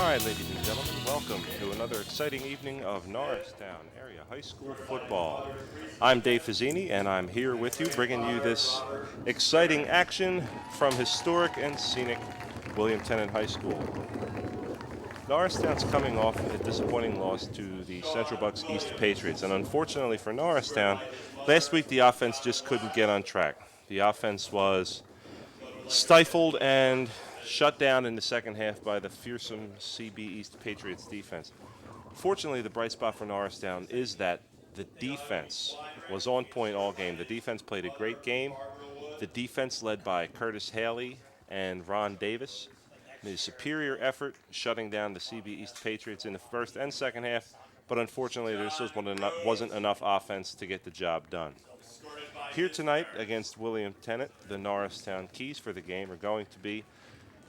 All right, ladies and gentlemen, welcome to another exciting evening of Norristown Area High School football. I'm Dave Fazzini, and I'm here with you, bringing you this exciting action from historic and scenic William Tennet High School. Norristown's coming off a disappointing loss to the Central Bucks East Patriots, and unfortunately for Norristown, last week the offense just couldn't get on track. The offense was stifled and shut down in the second half by the fearsome CB East Patriots defense. Fortunately, the bright spot for Norristown is that the defense was on point all game. The defense played a great game. The defense, led by Curtis Haley and Ron Davis, made a superior effort shutting down the CB East Patriots in the first and second half, but unfortunately there just wasn't enough offense to get the job done. Here tonight against William Tennet, the Norristown keys for the game are going to be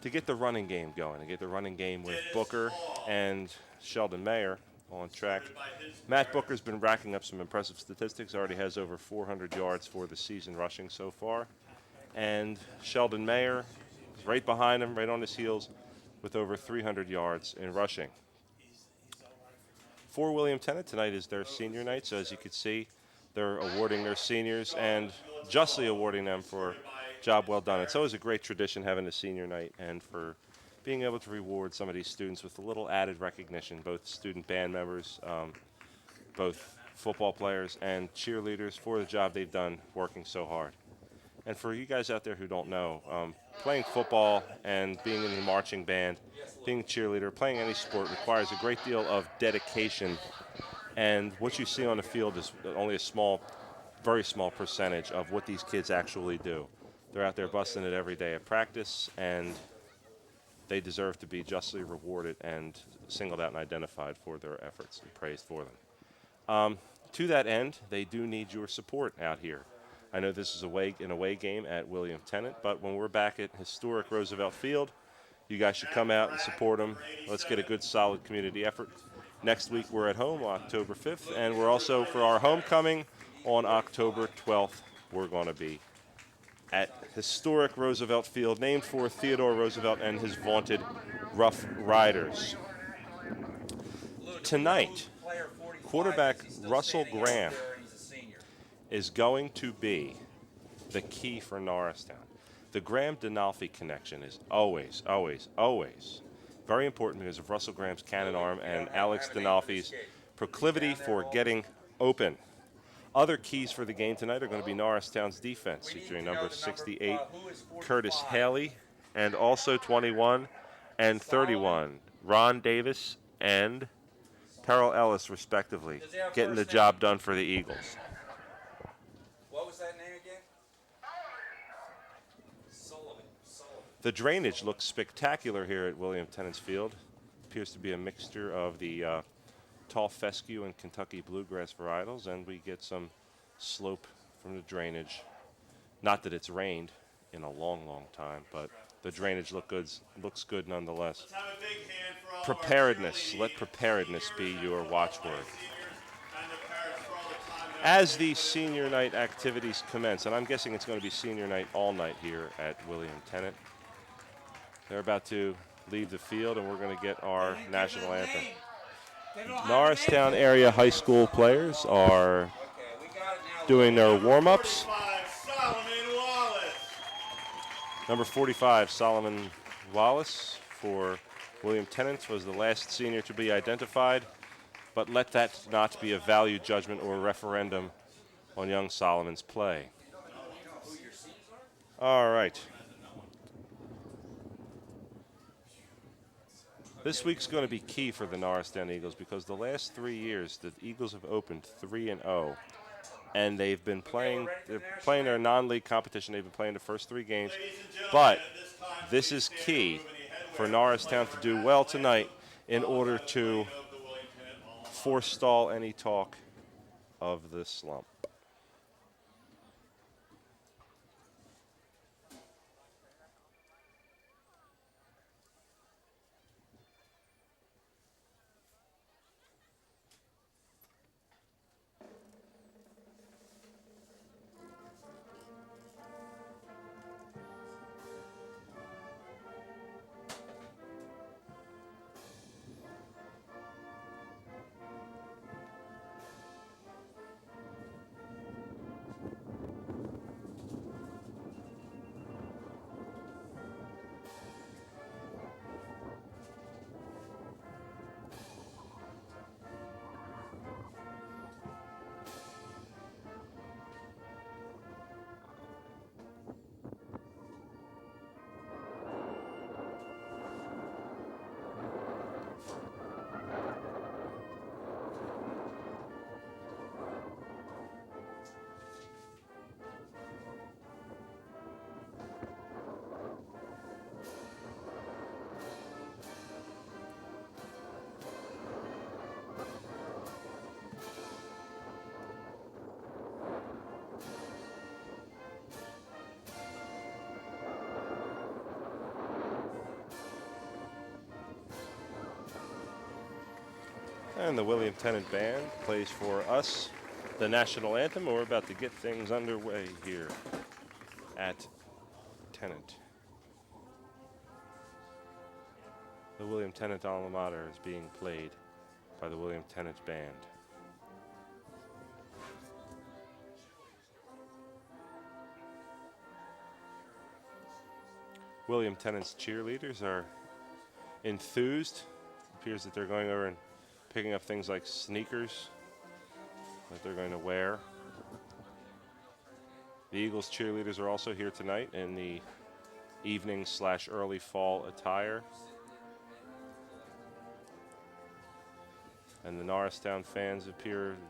to get the running game going, to get the running game with Booker and Sheldon Mayer on track. Matt Booker's been racking up some impressive statistics, already has over 400 yards for the season rushing so far. And Sheldon Mayer is right behind him, right on his heels, with over 300 yards in rushing. For William Tennet, tonight is their senior night, so as you can see, they're awarding their seniors and justly awarding them for job well done. It's always a great tradition having a senior night and for being able to reward some of these students with a little added recognition, both student band members, both football players and cheerleaders for the job they've done working so hard. And for you guys out there who don't know, playing football and being in the marching band, being a cheerleader, playing any sport requires a great deal of dedication. And what you see on the field is only a small, very small percentage of what these kids actually do. They're out there busting it every day at practice, and they deserve to be justly rewarded and singled out and identified for their efforts and praised for them. To that end, they do need your support out here. I know this is an away game at William Tennet, but when we're back at historic Roosevelt Field, you guys should come out and support them. Let's get a good, solid community effort. Next week we're at home, October 5th, and we're also, for our homecoming, on October 12th, we're going to be at historic Roosevelt Field, named for Theodore Roosevelt and his vaunted Rough Riders. Tonight, quarterback Russell Graham is going to be the key for Norristown. The Graham-Dinalfi connection is always, always, always very important because of Russell Graham's cannon arm and Alex Dinalfi's proclivity for getting open. Other keys for the game tonight are going to be Norristown's defense, featuring number 68, Curtis Haley, and also 21 and 31, Ron Davis and Terrell Ellis, respectively, getting the job done for the Eagles. What was that name again? Sullivan. The drainage looks spectacular here at William Tennent's Field. Appears to be a mixture of the tall fescue and Kentucky bluegrass varietals, and we get some slope from the drainage. Not that it's rained in a long, long time, but the drainage looks good nonetheless. Preparedness. Let preparedness be your watchword. As the senior night activities commence, and I'm guessing it's going to be senior night all night here at William Tennet, they're about to leave the field, and we're going to get our national anthem. Norristown area high school players are doing their warm-ups. Number 45, Solomon Wallace, for William Tennet, was the last senior to be identified, but let that not be a value judgment or a referendum on young Solomon's play. All right. This week's going to be key for the Norristown Eagles because the last 3 years the Eagles have opened 3-0, and they've been playing their non-league competition. They've been playing the first 3 games, but this is key for Norristown to do well tonight in order to forestall any talk of the slump. And the William Tennet Band plays for us the national anthem. We're about to get things underway here at Tennet. The William Tennet alma mater is being played by the William Tennet Band. William Tennent's cheerleaders are enthused. It appears that they're going over and picking up things like sneakers that they're going to wear. The Eagles cheerleaders are also here tonight in the evening/early fall attire. And the Norristown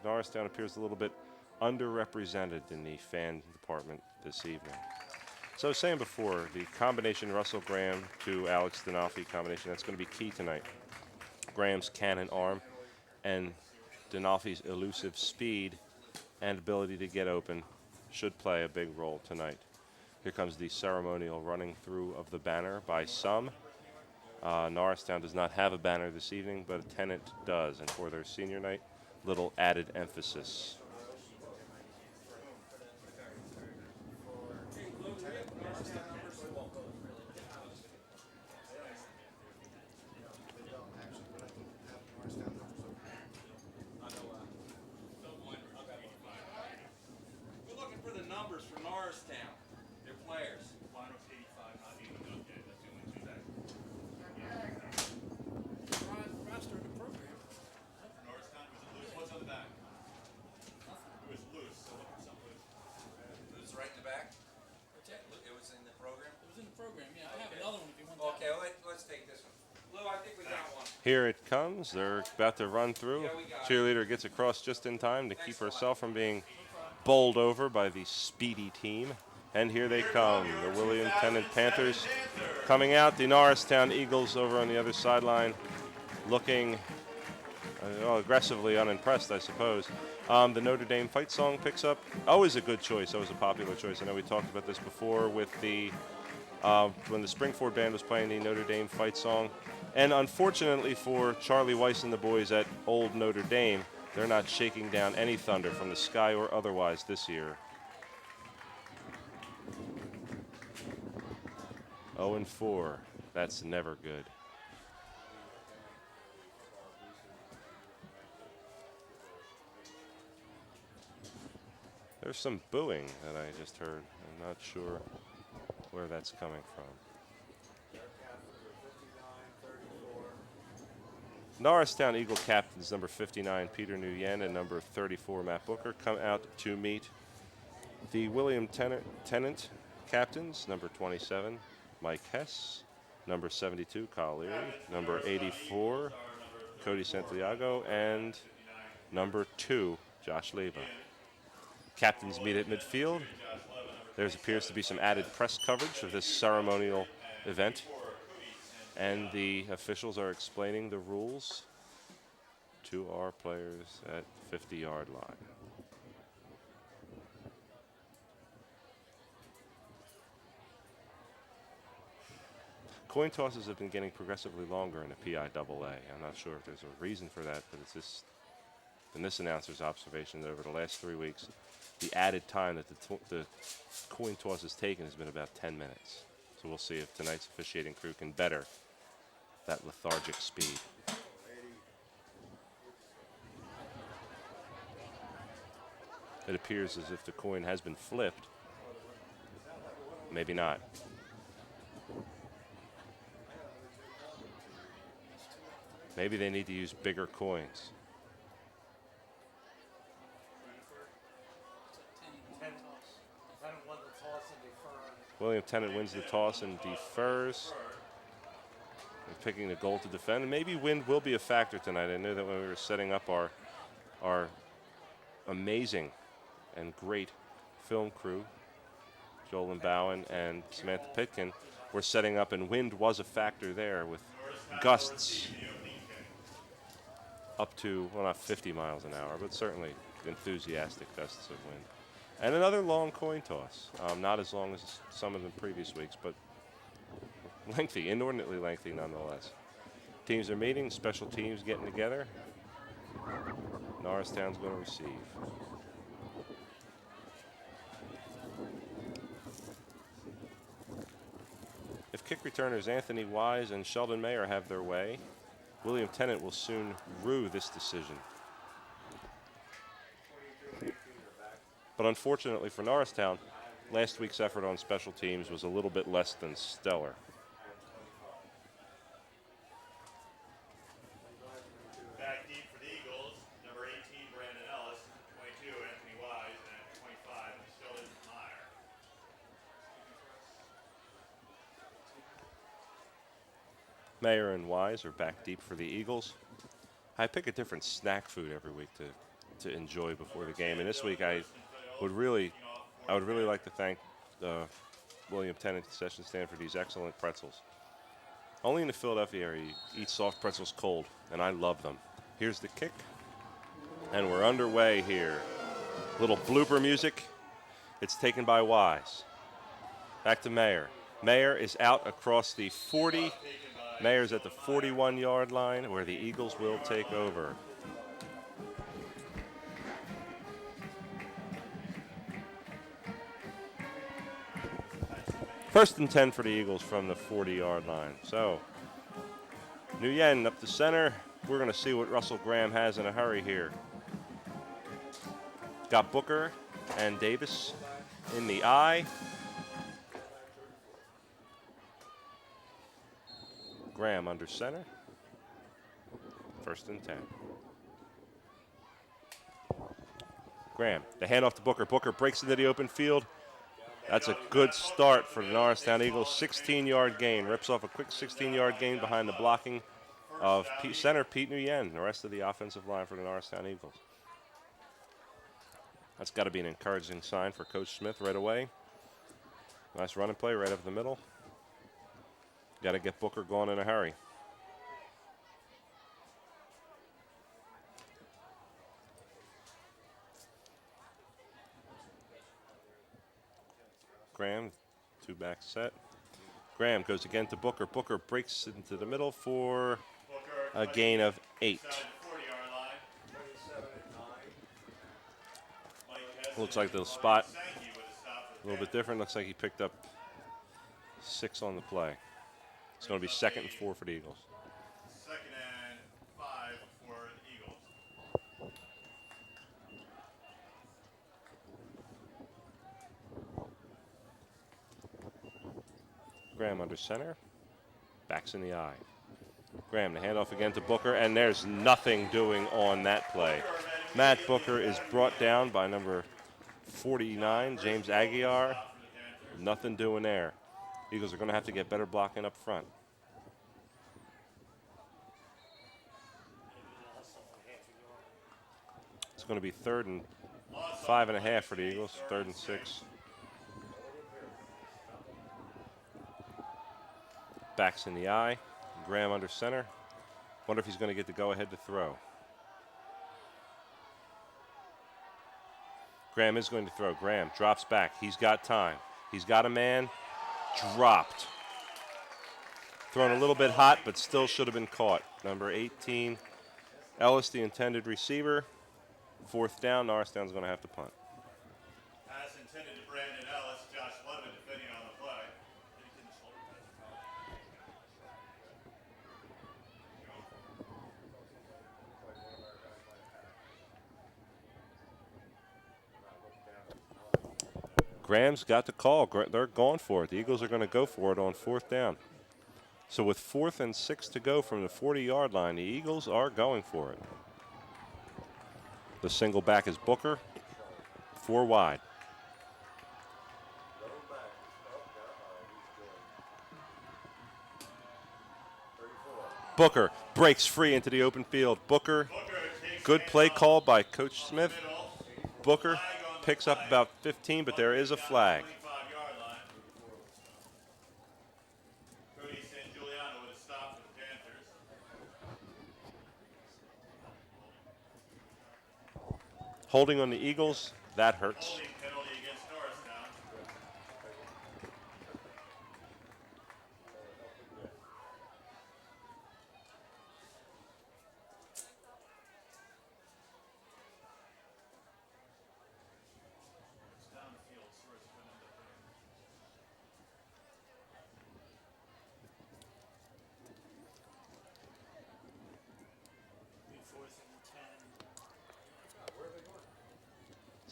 Norristown appears a little bit underrepresented in the fan department this evening. So I was saying before, the combination Russell Graham to Alex Dinolfi combination, that's going to be key tonight. Graham's cannon arm and Dinolfi's elusive speed and ability to get open should play a big role tonight. Here comes the ceremonial running through of the banner by some. Norristown does not have a banner this evening, but Tennet does, and for their senior night, little added emphasis. We're looking for the numbers for Norristown, their players. Roster in the program. Norristown, was it loose? What's on the back? It was loose, so look for something loose. It was right in the back? What's that? It was in the program? It was in the program, yeah. I have another one if you want that. Okay, let's take this one. Lou, I think we got one. Here it comes. They're about to run through. Yeah, we got it. Cheerleader gets across just in time to keep herself from being bowled over by the speedy team. And here they come, the William Tennet Panthers coming out. The Norristown Eagles over on the other sideline looking aggressively unimpressed, I suppose. The Notre Dame fight song picks up. Always a good choice. Always a popular choice. I know we talked about this before with the when the Springford Band was playing the Notre Dame fight song. And unfortunately for Charlie Weiss and the boys at Old Notre Dame, they're not shaking down any thunder from the sky or otherwise this year. 0-4. That's never good. There's some booing that I just heard. I'm not sure where that's coming from. Norristown Eagle captains number 59 Peter Nguyen and number 34 Matt Booker come out to meet the William Tennet captains, number 27 Mike Hess, number 72 Kyle Leary, number 84 Cody Santiago, and number 2 Josh Leba. Captains meet at midfield. There appears to be some added press coverage of this ceremonial event, and the officials are explaining the rules to our players at 50-yard line. Coin tosses have been getting progressively longer in the PIAA. I'm not sure if there's a reason for that, but it's just, in this announcer's observation, that over the last 3 weeks, the added time that the coin toss has taken has been about 10 minutes. So we'll see if tonight's officiating crew can better that lethargic speed. It appears as if the coin has been flipped. Maybe not. Maybe they need to use bigger coins. William Tennet wins the toss and defers. And picking the goal to defend. And maybe wind will be a factor tonight. I knew that when we were setting up our amazing and great film crew, Joel Bowen and Samantha Pitkin, were setting up, and wind was a factor there with gusts up to, well, not 50 miles an hour, but certainly enthusiastic gusts of wind. And another long coin toss. Not as long as some of the previous weeks, but lengthy, inordinately lengthy nonetheless. Teams are meeting, special teams getting together. Norristown's going to receive. If kick returners Anthony Wise and Sheldon Mayer have their way, William Tennet will soon rue this decision. But unfortunately for Norristown, last week's effort on special teams was a little bit less than stellar. Back deep for the Eagles, number 18, Brandon Ellis, 22, Anthony Wise, and 25, Sheldon Meyer. Mayer and Wise are back deep for the Eagles. I pick a different snack food every week to enjoy before the game, and this week I would really like to thank William Tennet Concession Stand for these excellent pretzels. Only in the Philadelphia area you eat soft pretzels cold, and I love them. Here's the kick, and we're underway here. Little blooper music. It's taken by Wise. Back to Mayer. Mayer is out across the 40. Mayer's at the 41-yard line where the Eagles will take over. First and 10 for the Eagles from the 40-yard line. So, Nguyen up the center. We're going to see what Russell Graham has in a hurry here. Got Booker and Davis in the eye. Graham under center. First and 10. Graham, the handoff to Booker. Booker breaks into the open field. That's a good start for the Norristown Eagles. 16-yard gain. Rips off a quick 16-yard gain behind the blocking of center Pete Nguyen, the rest of the offensive line for the Norristown Eagles. That's got to be an encouraging sign for Coach Smith right away. Nice run and play right up the middle. Got to get Booker going in a hurry. Graham, two-back set. Graham goes again to Booker. Booker breaks into the middle for a gain of 8. Looks like the spot a little bit different. Looks like he picked up 6 on the play. It's going to be 2nd and 4 for the Eagles. 2nd and 5 for the Eagles. Graham under center. Backs in the eye. Graham, the handoff again to Booker, and there's nothing doing on that play. Matt Booker is brought down by number 49, James Aguiar. Nothing doing there. Eagles are going to have to get better blocking up front. It's going to be 3rd and 5.5 for the Eagles, 3rd and 6. Backs in the eye. Graham under center. Wonder if he's going to get the go-ahead to throw. Graham is going to throw. Graham drops back. He's got time. He's got a man. Dropped. Thrown a little bit hot, but still should have been caught. Number 18, Ellis, the intended receiver. 4th down. Norristown's going to have to punt. Pass intended to Brandon Ellis. Josh Levin defending on the play. Graham's got the call. They're going for it. The Eagles are going to go for it on 4th down. So with 4th and 6 to go from the 40-yard line, the Eagles are going for it. The single back is Booker. 4 wide. Booker breaks free into the open field. Booker, good play call by Coach Smith. Booker picks up about 15, but there is a flag. Holding on the Eagles, that hurts.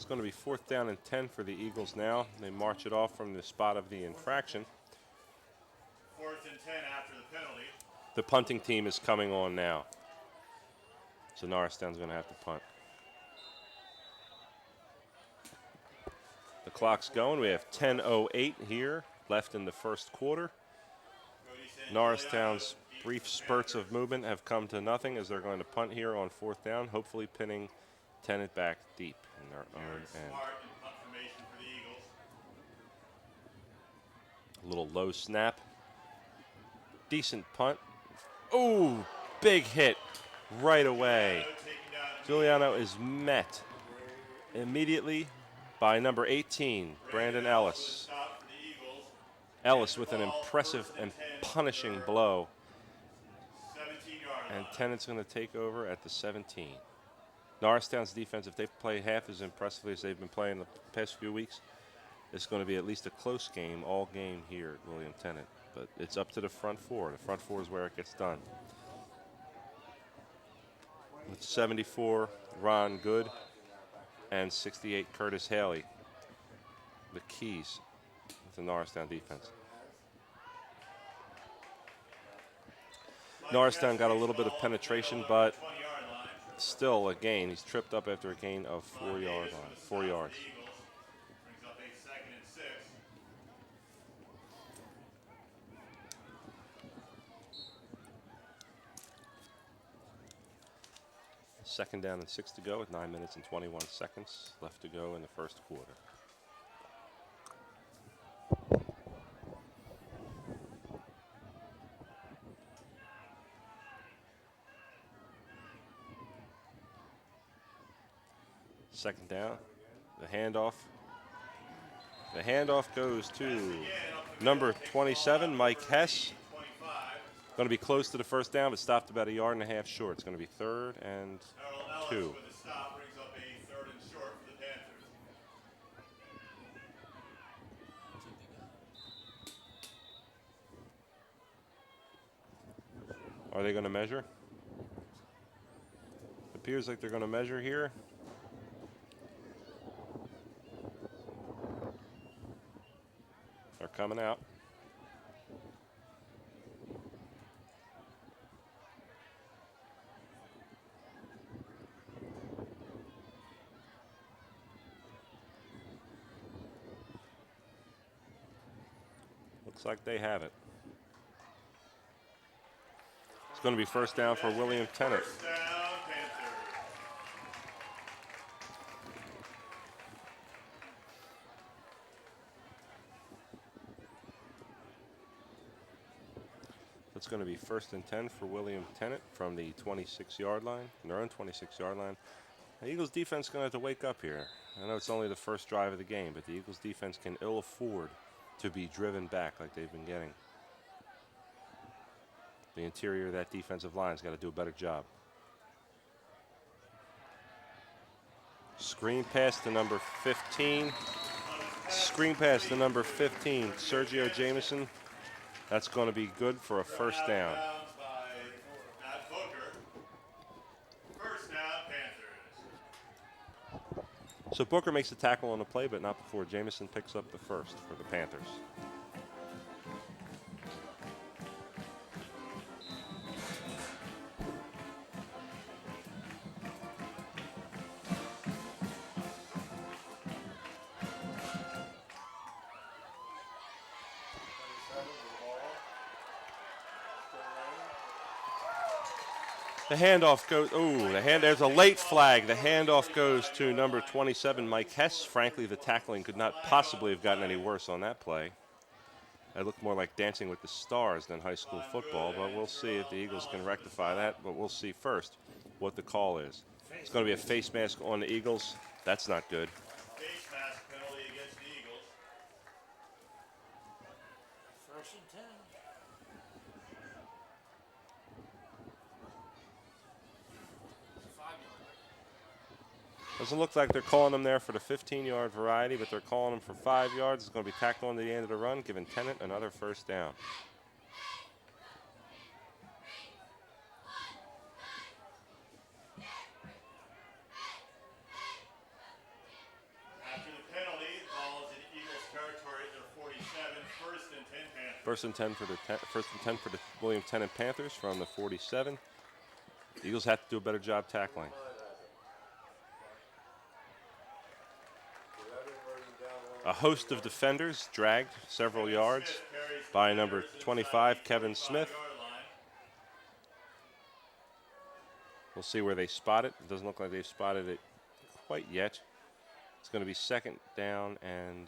It's going to be 4th down and 10 for the Eagles now. They march it off from the spot of the infraction. 4th and 10 after the penalty. The punting team is coming on now. So Norristown's going to have to punt. The clock's going. We have 10:08 here left in the first quarter. Norristown's brief spurts of movement have come to nothing as they're going to punt here on 4th down, hopefully pinning Tennet back deep in their own end. Smart and punt formation for the Eagles. A little low snap. Decent punt. Oh, big hit right away. Giuliano is met immediately by number 18, Brandon Ellis. Ellis with an impressive and punishing blow. And Tennet's going to take over at the 17. Norristown's defense, if they play half as impressively as they've been playing the past few weeks, it's going to be at least a close game all game here at William Tennet. But it's up to the front four. The front four is where it gets done. With 74, Ron Good, and 68, Curtis Haley. The keys with the Norristown defense. Norristown got a little bit of penetration, but still a gain. He's tripped up after a gain of 4 yards. Brings up a 2nd and 6. Second down and 6 to go with 9 minutes and 21 seconds left to go in the first quarter. Second down, the handoff. The handoff goes to number 27, Mike Hess. Going to be close to the first down, but stopped about 1.5 yards short. It's going to be 3rd and 2. With a stop brings up a 3rd and short for the Panthers. Are they going to measure? It appears like they're going to measure here. They're coming out. Looks like they have it. It's going to be first down for William Tennet. First down, Panthers. It's going to be 1st and 10 for William Tennet from the 26-yard line, their own 26-yard line. The Eagles defense is going to have to wake up here. I know it's only the first drive of the game, but the Eagles defense can ill afford to be driven back like they've been getting. The interior of that defensive line's got to do a better job. Screen pass to number 15. Screen pass to number 15, Sergio Jameson. That's going to be good for a first down. First down, Panthers. So Booker makes the tackle on the play, but not before Jameson picks up the first for the Panthers. The handoff goes, there's a late flag. The handoff goes to number 27, Mike Hess. Frankly, the tackling could not possibly have gotten any worse on that play. It looked more like Dancing with the Stars than high school football, but we'll see if the Eagles can rectify that. But we'll see first what the call is. It's going to be a face mask on the Eagles. That's not good. Face mask penalty against the Eagles. 1st and 10. Doesn't look like they're calling them there for the 15-yard variety, but they're calling them for 5 yards. It's going to be tacked on to the end of the run, giving Tennet another first down. First and 10 for the William Tennet Panthers from the 47. Eagles have to do a better job tackling. A host of defenders dragged several yards by number 25, Kevin Smith. We'll see where they spot it. It doesn't look like they've spotted it quite yet. It's going to be second down and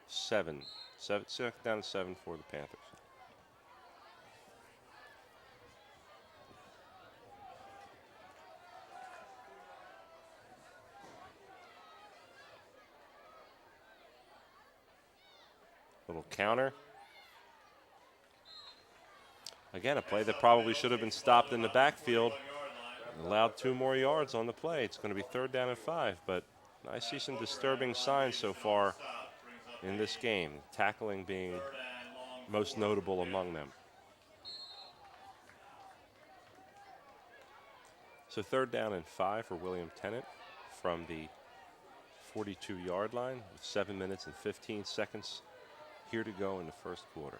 7. Second down and 7 for the Panthers. Little counter. Again, a play that probably should have been stopped in the backfield. Allowed 2 more yards on the play. It's going to be third down and 5, but I see some disturbing signs so far in this game, tackling being most notable among them. So third down and 5 for William Tennet from the 42-yard line with 7 minutes and 15 seconds here to go in the first quarter.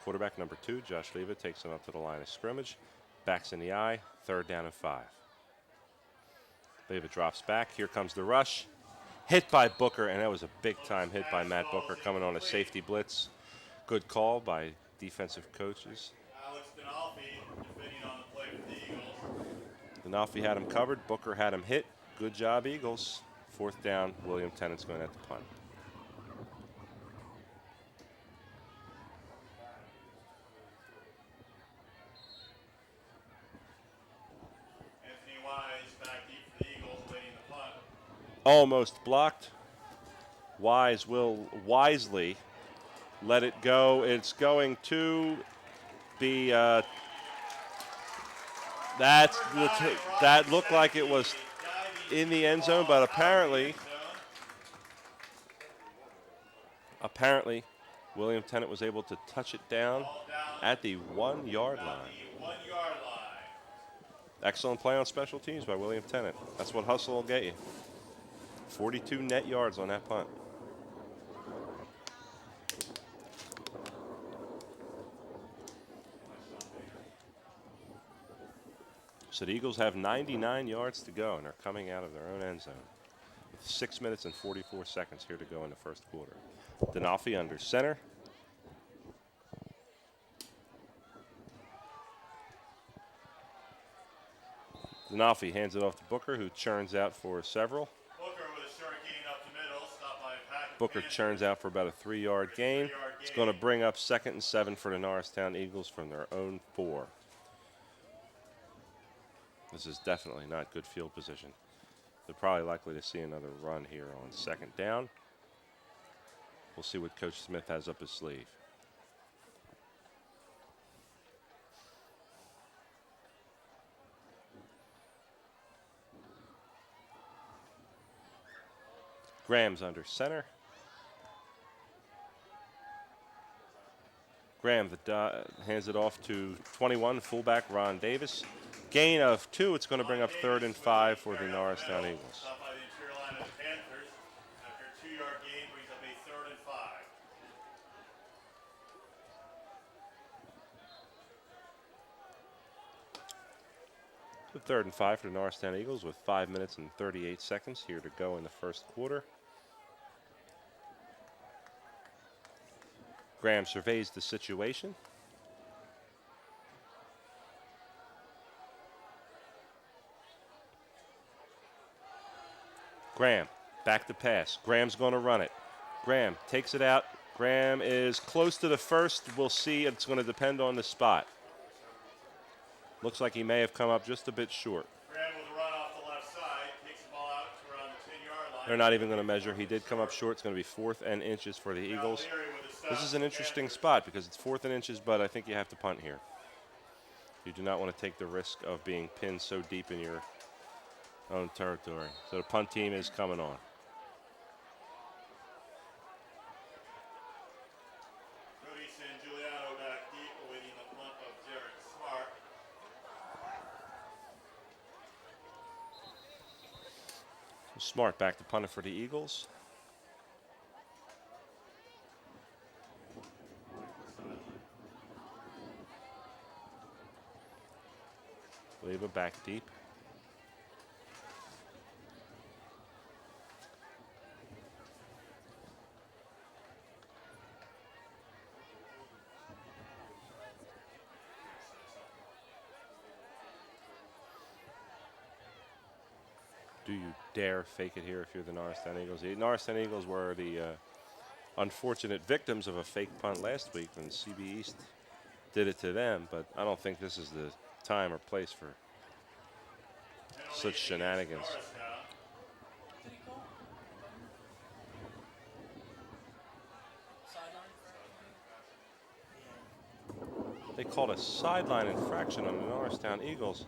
Quarterback number 2, Josh Leva, takes him up to the line of scrimmage. Backs in the eye, third down and 5. Leva drops back. Here comes the rush. Hit by Booker, and that was a big-time hit by Matt Booker coming on a safety blitz. Good call by defensive coaches. Alex Denalfi defending on the play for the Eagles. Denalfi had him covered. Booker had him hit. Good job, Eagles. Fourth down, William Tennant's going to have to punt. Almost blocked. Wise will wisely let it go. It's going to be that looked like it was in the end zone, but apparently William Tennet was able to touch it down at the 1-yard line. Excellent play on special teams by William Tennet. That's what hustle will get you. 42 net yards on that punt. So the Eagles have 99 yards to go, and they're coming out of their own end zone with 6 minutes and 44 seconds here to go in the first quarter. Denalfi under center. Denalfi hands it off to Booker, who churns out for several. Booker churns out for about a 3-yard gain. It's going to bring up second and 7 for the Norristown Eagles from their own 4. This is definitely not good field position. They're probably likely to see another run here on second down. We'll see what Coach Smith has up his sleeve. Graham's under center. Graham hands it off to 21, fullback Ron Davis. Gain of 2. It's going to bring up third and 5 for the Norristown Eagles. So third and 5 for the Norristown Eagles with 5 minutes and 38 seconds here to go in the first quarter. Graham surveys the situation. Graham, back to pass. Graham's going to run it. Graham takes it out. Graham is close to the first. We'll see. It's going to depend on the spot. Looks like he may have come up just a bit short. Graham with a run off the left side, takes the ball out to around the 10-yard line. They're not even going to measure. He did come up short. It's going to be 4th and inches for the Eagles. This is an interesting spot because it's 4th and inches, but I think you have to punt here. You do not want to take the risk of being pinned so deep in your own territory. So the punt team is coming on. Smart back to punt it for the Eagles. Leave it back deep. Do you dare fake it here if you're the Norristown Eagles? The Norristown Eagles were the unfortunate victims of a fake punt last week when CB East did it to them, but I don't think this is the time or place for such shenanigans. Did he call? Sideline? They called a sideline infraction on the Norristown Eagles.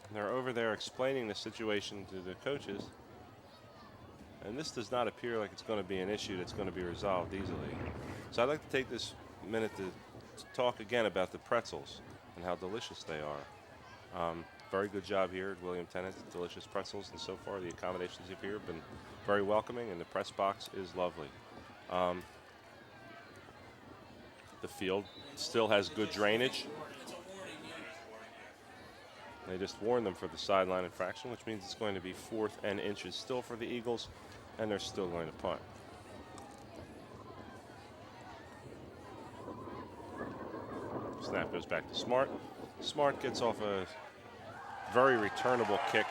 And they're over there explaining the situation to the coaches. And this does not appear like it's going to be an issue that's going to be resolved easily. So I'd like to take this minute to talk again about the pretzels and how delicious they are. Very good job here at William Tennet, delicious pretzels, and so far the accommodations here have been very welcoming, and the press box is lovely. The field still has good drainage. It's a warning, They just warned them for the sideline infraction, which means it's going to be 4th and inches still for the Eagles, and they're still going to punt. Snap goes back to Smart. Smart gets off a very returnable kick.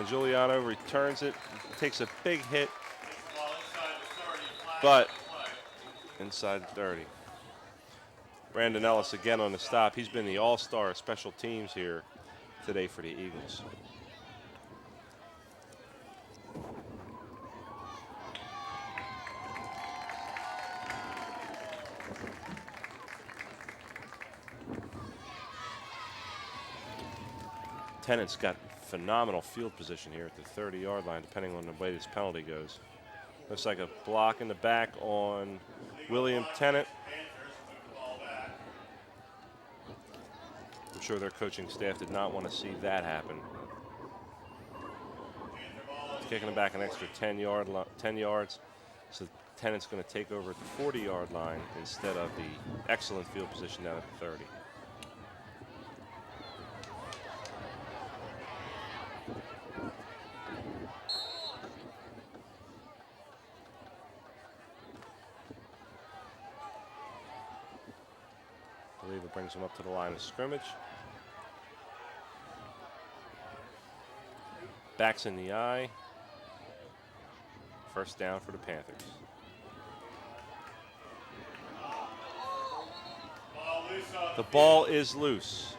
Giuliano returns it, takes a big hit, but inside 30. Brandon Ellis again on the stop. He's been the all-star of special teams here today for the Eagles. Tennant's got phenomenal field position here at the 30-yard line, depending on the way this penalty goes. Looks like a block in the back on William Tennet. I'm sure their coaching staff did not want to see that happen. Kicking it back an extra 10 yards. So Tennant's going to take over at the 40-yard line instead of the excellent field position down at the 30. I believe it brings him up to the line of scrimmage. Backs in the eye. First down for the Panthers. The ball is loose.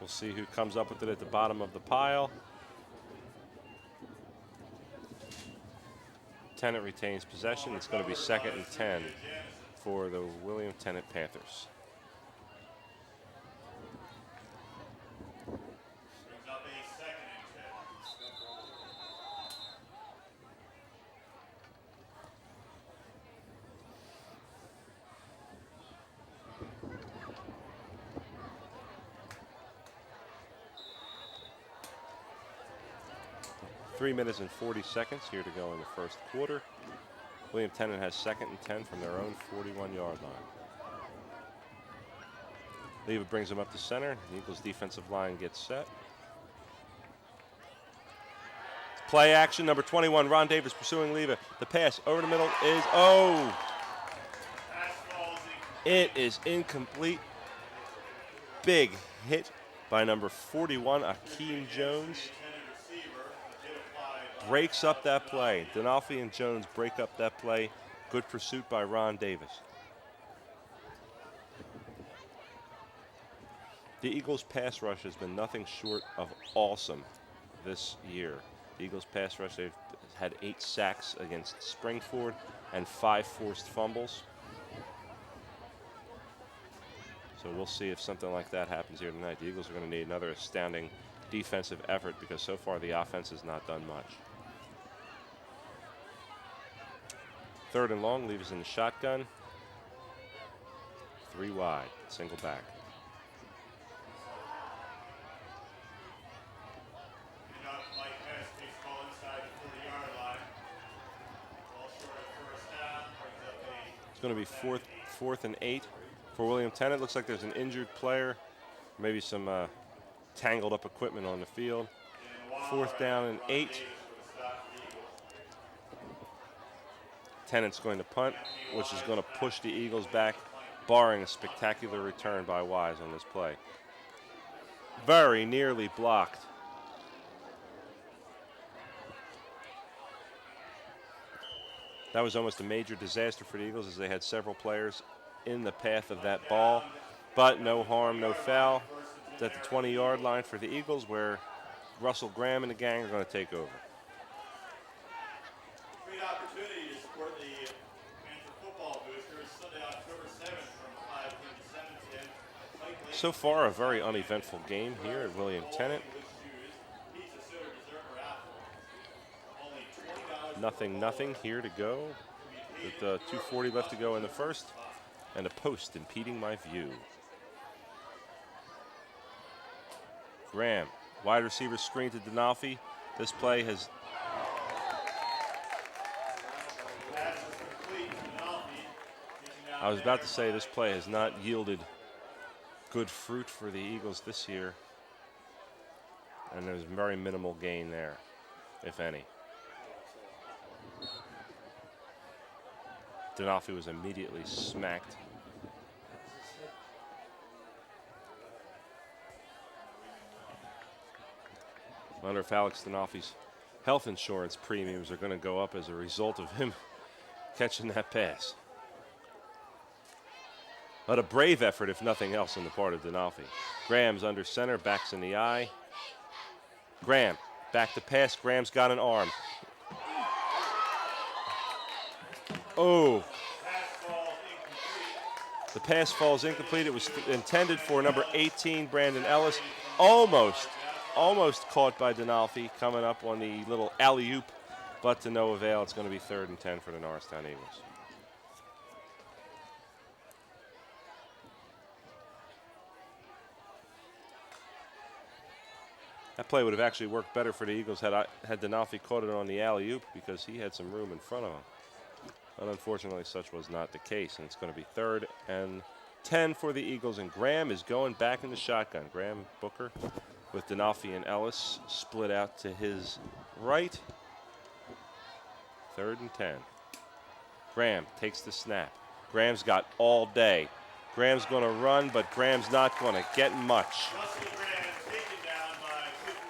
We'll see who comes up with it at the bottom of the pile. Tennet retains possession. It's going to be 2nd and 10 for the William Tennet Panthers. Brings up a 2nd and 10. 3 minutes and 40 seconds here to go in the first quarter. William Tennet has 2nd and 10 from their own 41-yard line. Leva brings him up to center. The Eagles defensive line gets set. Play action, number 21, Ron Davis pursuing Leva. The pass over the middle is, it is incomplete. Big hit by number 41, Akeem Jones. Breaks up that play. Donalfi and Jones break up that play. Good pursuit by Ron Davis. The Eagles' pass rush has been nothing short of awesome this year. The Eagles' pass rush, they've had 8 sacks against Springford and 5 forced fumbles. So we'll see if something like that happens here tonight. The Eagles are going to need another astounding defensive effort because so far the offense has not done much. 3rd and long, leaves in the shotgun. 3 wide, single back. Handoff to Mike Hess, takes the ball inside the 40-yard line. Ball short of first down, brings up a It's going to be fourth and 8 for William Tennet. Looks like there's an injured player, maybe some tangled up equipment on the field. 4th down and 8. Tennant's going to punt, which is going to push the Eagles back, barring a spectacular return by Wise on this play. Very nearly blocked. That was almost a major disaster for the Eagles as they had several players in the path of that ball. But no harm, no foul. It's at the 20-yard line for the Eagles where Russell Graham and the gang are going to take over. Great opportunity to support the Panther football boosters Sunday, October 7th from 5 p.m. to 7 p.m. So far, a very uneventful game here at William Tennet. Nothing here to go. With 2:40 left to go in the first, and a post impeding my view. Graham, wide receiver screen to Denolfi. This play has I was about to say this play has not yielded good fruit for the Eagles this year. And there's very minimal gain there, if any. Denolfi was immediately smacked. I wonder if Alex Denolfi's health insurance premiums are going to go up as a result of him catching that pass. But a brave effort, if nothing else, on the part of Denolfi. Graham's under center, backs in the eye. Graham, back to pass. Graham's got an arm. Oh. The pass falls incomplete. It was intended for number 18, Brandon Ellis. Almost caught by Denolfi coming up on the little alley-oop, but to no avail. It's going to be 3rd and 10 for the Norristown Eagles. That play would have actually worked better for the Eagles had Denolfi caught it on the alley-oop because he had some room in front of him. But unfortunately, such was not the case, and it's going to be 3rd and 10 for the Eagles, and Graham is going back in the shotgun. Graham Booker with Denolfi and Ellis split out to his right. 3rd and 10. Graham takes the snap. Graham's got all day. Graham's going to run, but Graham's not going to get much.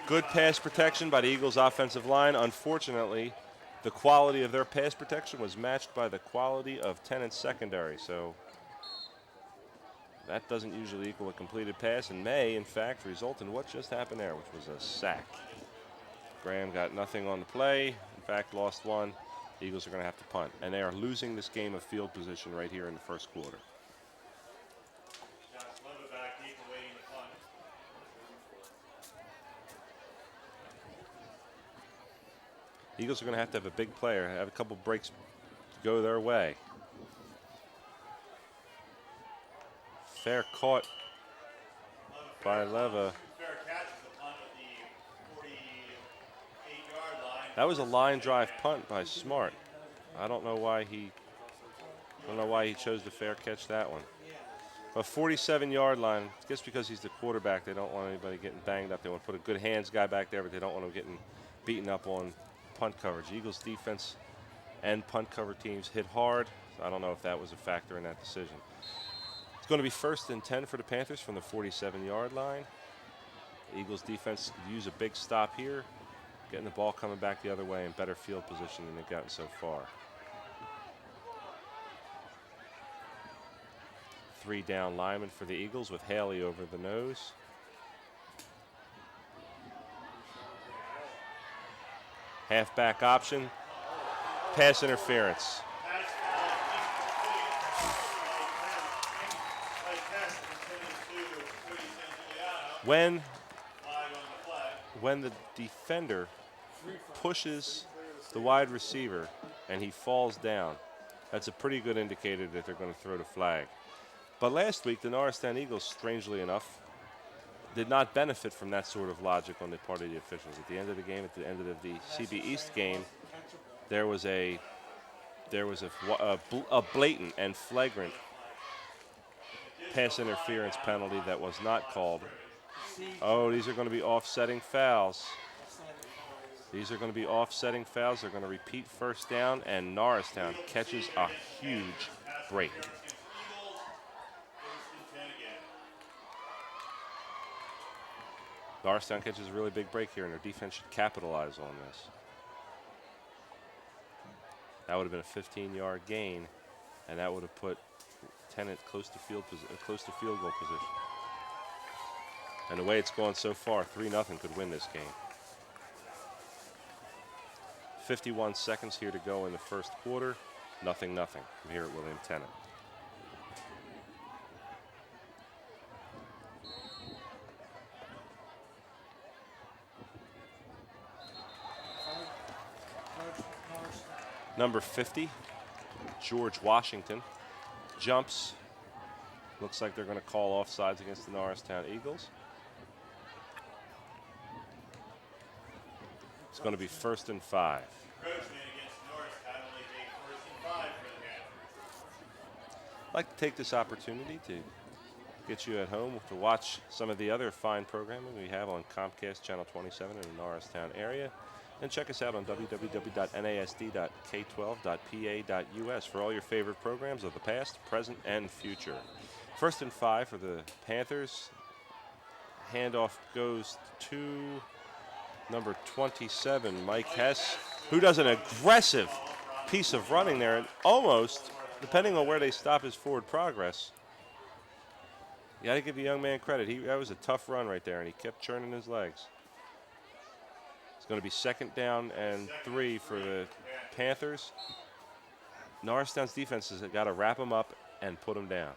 Good pass protection by the Eagles' offensive line. Unfortunately, the quality of their pass protection was matched by the quality of Tennant's secondary. So that doesn't usually equal a completed pass and may, in fact, result in what just happened there, which was a sack. Graham got nothing on the play. In fact, lost one. The Eagles are going to have to punt. And they are losing this game of field position right here in the first quarter. Eagles are going to have a big player, have a couple breaks go their way. Fair caught by Leva. That was a line drive punt by Smart. I don't know why he chose to fair catch that one. A 47-yard line, I guess because he's the quarterback, they don't want anybody getting banged up. They want to put a good hands guy back there, but they don't want him getting beaten up on punt coverage. Eagles defense and punt cover teams hit hard. So I don't know if that was a factor in that decision. It's going to be 1st and 10 for the Panthers from the 47-yard line. The Eagles defense could use a big stop here, getting the ball coming back the other way in better field position than they've gotten so far. 3 down linemen for the Eagles with Haley over the nose. Halfback option, pass interference. When the defender pushes the wide receiver and he falls down, that's a pretty good indicator that they're going to throw the flag. But last week, the Norristown Eagles, strangely enough, did not benefit from that sort of logic on the part of the officials. At the end of the game, at the end of the CB East game, there was a blatant and flagrant pass interference penalty that was not called. Oh, these are going to be offsetting fouls. These are going to be offsetting fouls. They're going to repeat first down, and Norristown catches a huge break. Norristown catches a really big break here, and their defense should capitalize on this. That would have been a 15-yard gain, and that would have put Tennet close to field goal position. And the way it's gone so far, 3-0 could win this game. 51 seconds here to go in the first quarter. 0-0 from here at William Tennet. Number 50, George Washington, jumps. Looks like they're going to call offsides against the Norristown Eagles. It's going to be 1st and 5. I'd like to take this opportunity to get you at home to watch some of the other fine programming we have on Comcast Channel 27 in the Norristown area. And check us out on www.nasd.k12.pa.us for all your favorite programs of the past, present, and future. 1st and 5 for the Panthers. Handoff goes to number 27, Mike Hess, who does an aggressive piece of running there, and almost, depending on where they stop his forward progress, you got to give the young man credit. That was a tough run right there, and he kept churning his legs. It's going to be 2nd down and 3 for the Panthers. Norristown's defense has got to wrap them up and put them down.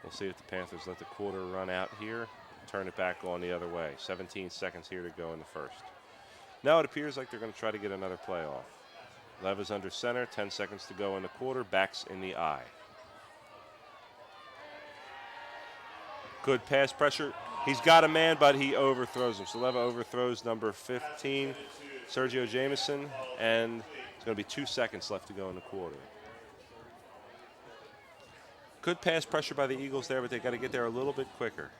We'll see if the Panthers let the quarter run out here, turn it back on the other way. 17 seconds here to go in the first. Now it appears like they're going to try to get another play off. Lev is under center, 10 seconds to go in the quarter, backs in the eye. Good pass pressure. He's got a man, but he overthrows him. So Leva overthrows number 15, Sergio Jameson, and it's going to be 2 seconds left to go in the quarter. Good pass pressure by the Eagles there, but they got to get there a little bit quicker.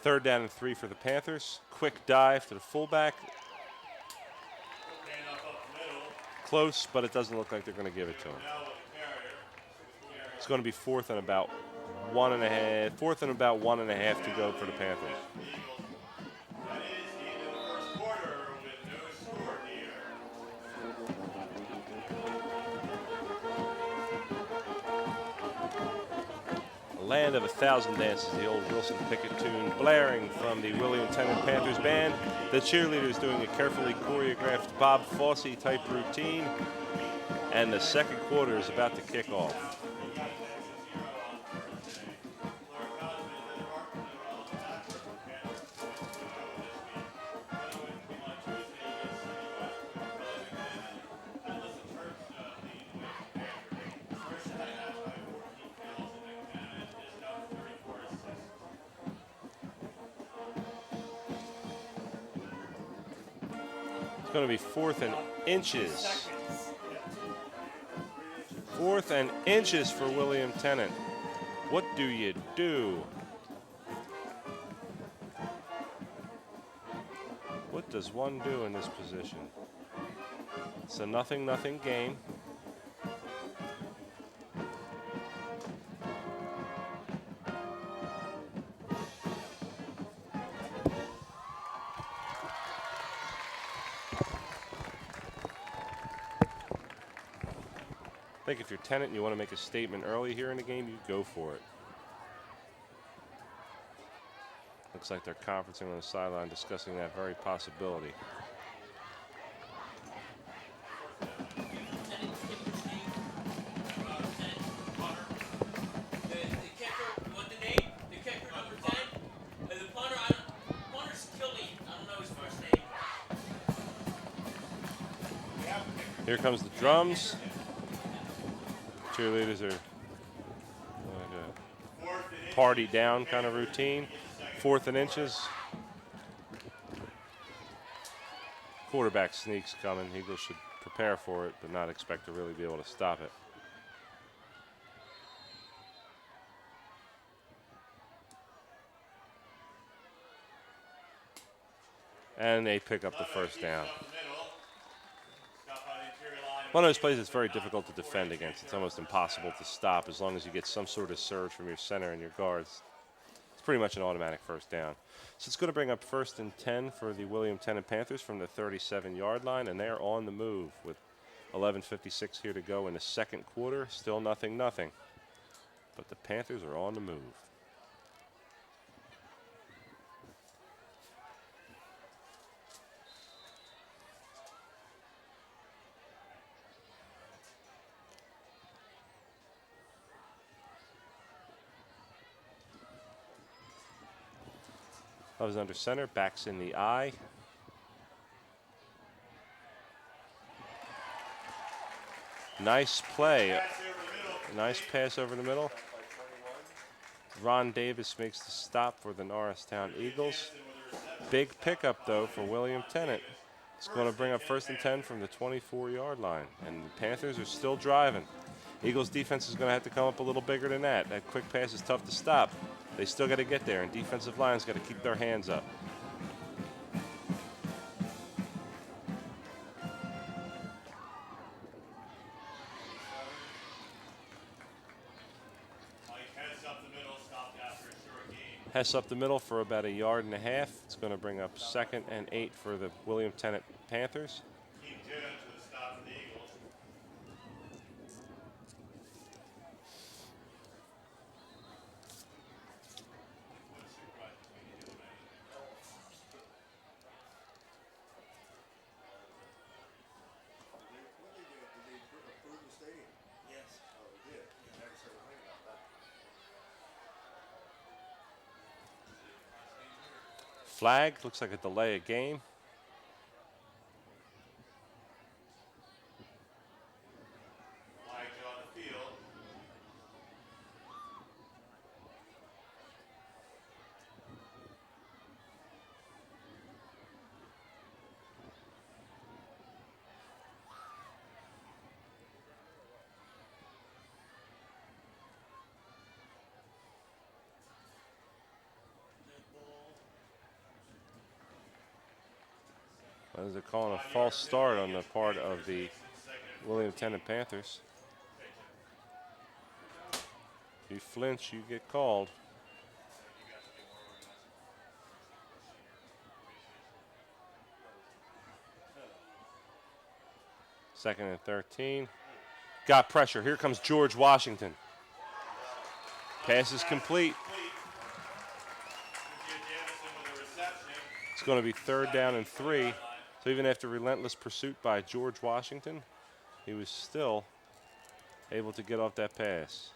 Third down and 3 for the Panthers. Quick dive to the fullback. Close, but it doesn't look like they're going to give it to him. It's going to be 4th and about 1.5. 4th and about 1.5 to go for the Panthers. Land of 1,000 Dances, the old Wilson Pickett tune, blaring from the William Tennet Panthers band. The cheerleaders doing a carefully choreographed Bob Fosse type routine. And the second quarter is about to kick off. It's going to be 4th and inches. 4th and inches for William Tennet. What do you do? What does one do in this position? It's a 0-0 game. I think if you're Tennet and you want to make a statement early here in the game, you go for it. Looks like they're conferencing on the sideline, discussing that very possibility. Tennet kicker's name. Tennet, punter. The kicker, what the name? The kicker number 10. The punter, punter's Killian. I don't know his first name. Here comes the drums. Cheerleaders are party down kind of routine. 4th and inches. Quarterback sneaks coming. Eagles should prepare for it, but not expect to really be able to stop it. And they pick up the first down. One of those plays that's very difficult to defend against. It's almost impossible to stop as long as you get some sort of surge from your center and your guards. It's pretty much an automatic first down. So it's going to bring up 1st and 10 for the William Tennet Panthers from the 37-yard line, and they're on the move with 11:56 here to go in the second quarter. Still 0-0. But the Panthers are on the move. Love is under center, backs in the eye. Nice play. Nice pass over the middle. Ron Davis makes the stop for the Norristown Eagles. Big pickup, though, for William Tennet. It's going to bring up 1st and 10 from the 24-yard line. And the Panthers are still driving. Eagles defense is going to have to come up a little bigger than that. That quick pass is tough to stop. They still got to get there, and defensive line's got to keep their hands up. Hess up the middle for about 1.5 yards. It's going to bring up 2nd and 8 for the William Tennet Panthers. Flag, looks like a delay of game. On the field. As they're calling a false start on the part of the William Tennet Panthers. If you flinch, you get called. Second and 13. Got pressure. Here comes George Washington. Pass is complete. It's going to be 3rd down and 3. So even after relentless pursuit by George Washington, he was still able to get off that pass.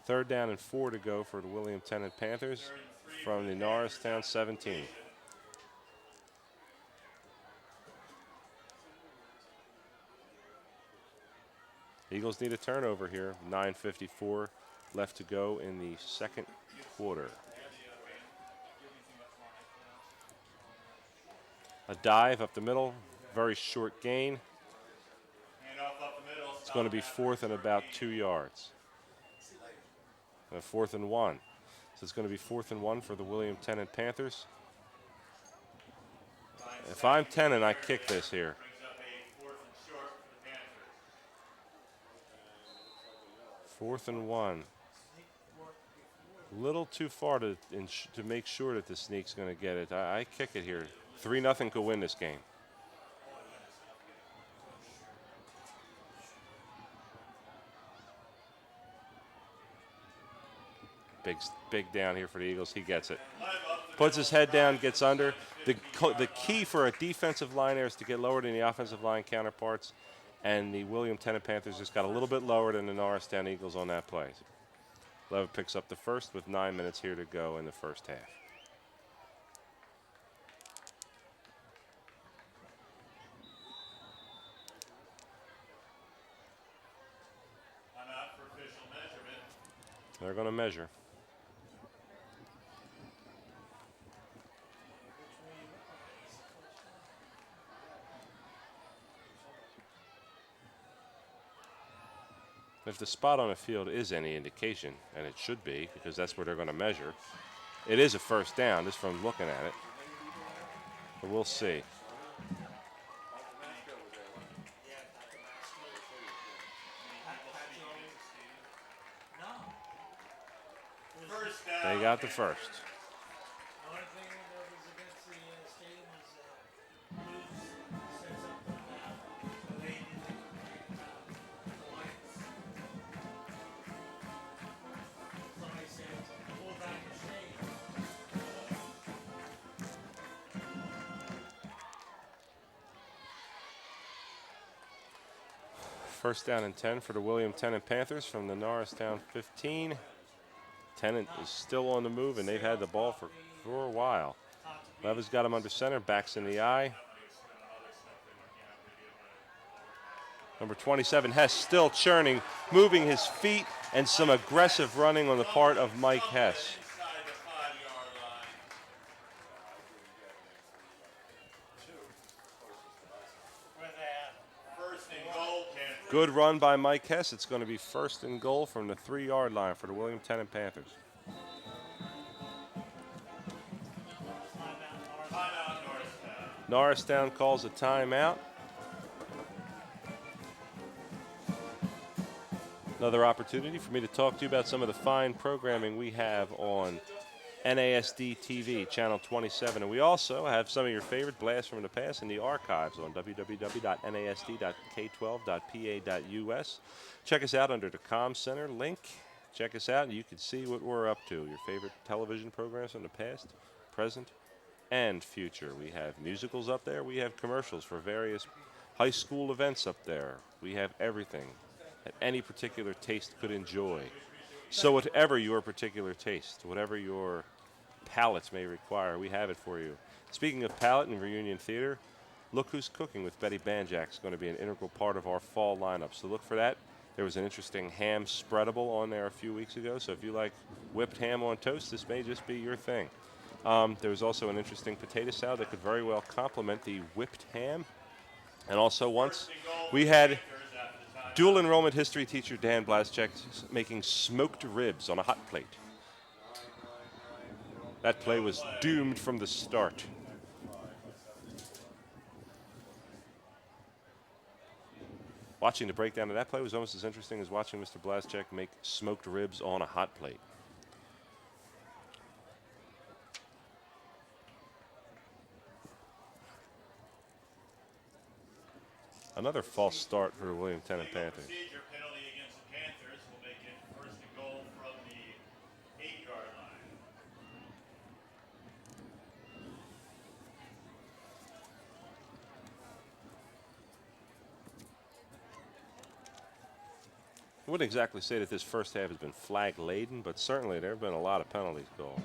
3rd down and 4 to go for the William Tennet Panthers from the Norristown 17. Eagles need a turnover here. 9:54 left to go in the second quarter. A dive up the middle, very short gain. It's going to be 4th and about 2 yards. 4th and 1. So it's going to be 4th and 1 for the William Tennet Panthers. If I'm Tennet, I kick this here. Fourth and 1. A little too far to make sure that the sneak's going to get it. I kick it here. 3-0 could win this game. Big down here for the Eagles. He gets it. puts his head down, gets under. The key for a defensive line there is to get lower than the offensive line counterparts, and the William Tennet Panthers just got a little bit lower than the Norristown Eagles on that play. Levitt picks up the first with 9 minutes here to go in the first half. I'm out for official measurement. They're going to measure. If the spot on the field is any indication, and it should be because that's where they're going to measure, it is a first down just from looking at it. But we'll see. First down. They got the first. The only thing that was against the stadium was Blues said something about the lady the lights. Somebody said, pull back the shade. First down and 10 for the William Tennet Panthers from the Norristown 15. Tennet is still on the move, and they've had the ball for a while. Levis got him under center, backs in the eye. Number 27, Hess, still churning, moving his feet, and some aggressive running on the part of Mike Hess. Inside the 5-yard line. Where they at? First and goal, Kansas. Good run by Mike Hess. It's going to be first and goal from the 3-yard line for the William Tennet Panthers. Timeout, Norristown. Norristown calls a timeout. Another opportunity for me to talk to you about some of the fine programming we have on NASD TV, Channel 27. And we also have some of your favorite blasts from the past in the archives on www.nasd.k12.pa.us. Check us out under the Com Center link. Check us out and you can see what we're up to. Your favorite television programs from the past, present, and future. We have musicals up there. We have commercials for various high school events up there. We have everything that any particular taste could enjoy. So whatever your particular taste, whatever your palates may require, we have it for you. Speaking of palate and reunion theater, Look Who's Cooking with Betty Banjack is going to be an integral part of our fall lineup. So look for that. There was an interesting ham spreadable on there a few weeks ago. So if you like whipped ham on toast, this may just be your thing. There was also an interesting potato salad that could very well complement the whipped ham. And also once we had dual enrollment history teacher Dan Blaschek making smoked ribs on a hot plate. That play was doomed from the start. Watching the breakdown of that play was almost as interesting as watching Mr. Blaschek make smoked ribs on a hot plate. Another false start for the William Tennet Panthers. Procedure penalty against the Panthers will make it first and goal from the 8-yard line. I wouldn't exactly say that this first half has been flag laden, but certainly there have been a lot of penalties called.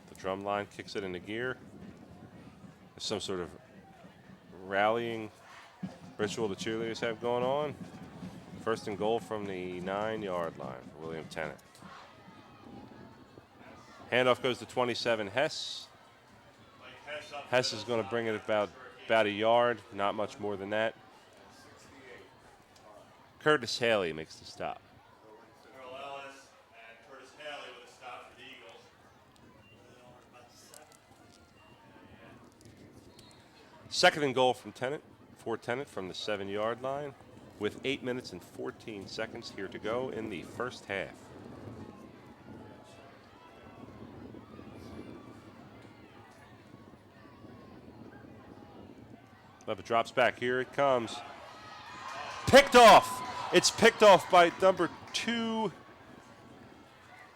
The drum line kicks it into gear. There's some sort of rallying ritual the cheerleaders have going on. First and goal from the 9-yard line for William Tennet. Handoff goes to 27 Hess. Hess is going to bring it about a yard, not much more than that. Curtis Haley makes the stop. Earl Ellis and Curtis Haley with a stop for the Eagles. Second and goal from Tennet, for Tennet from the 7-yard line with 8 minutes and 14 seconds here to go in the first half. Levitt drops back. Here it comes. Picked off It's picked off by number 2,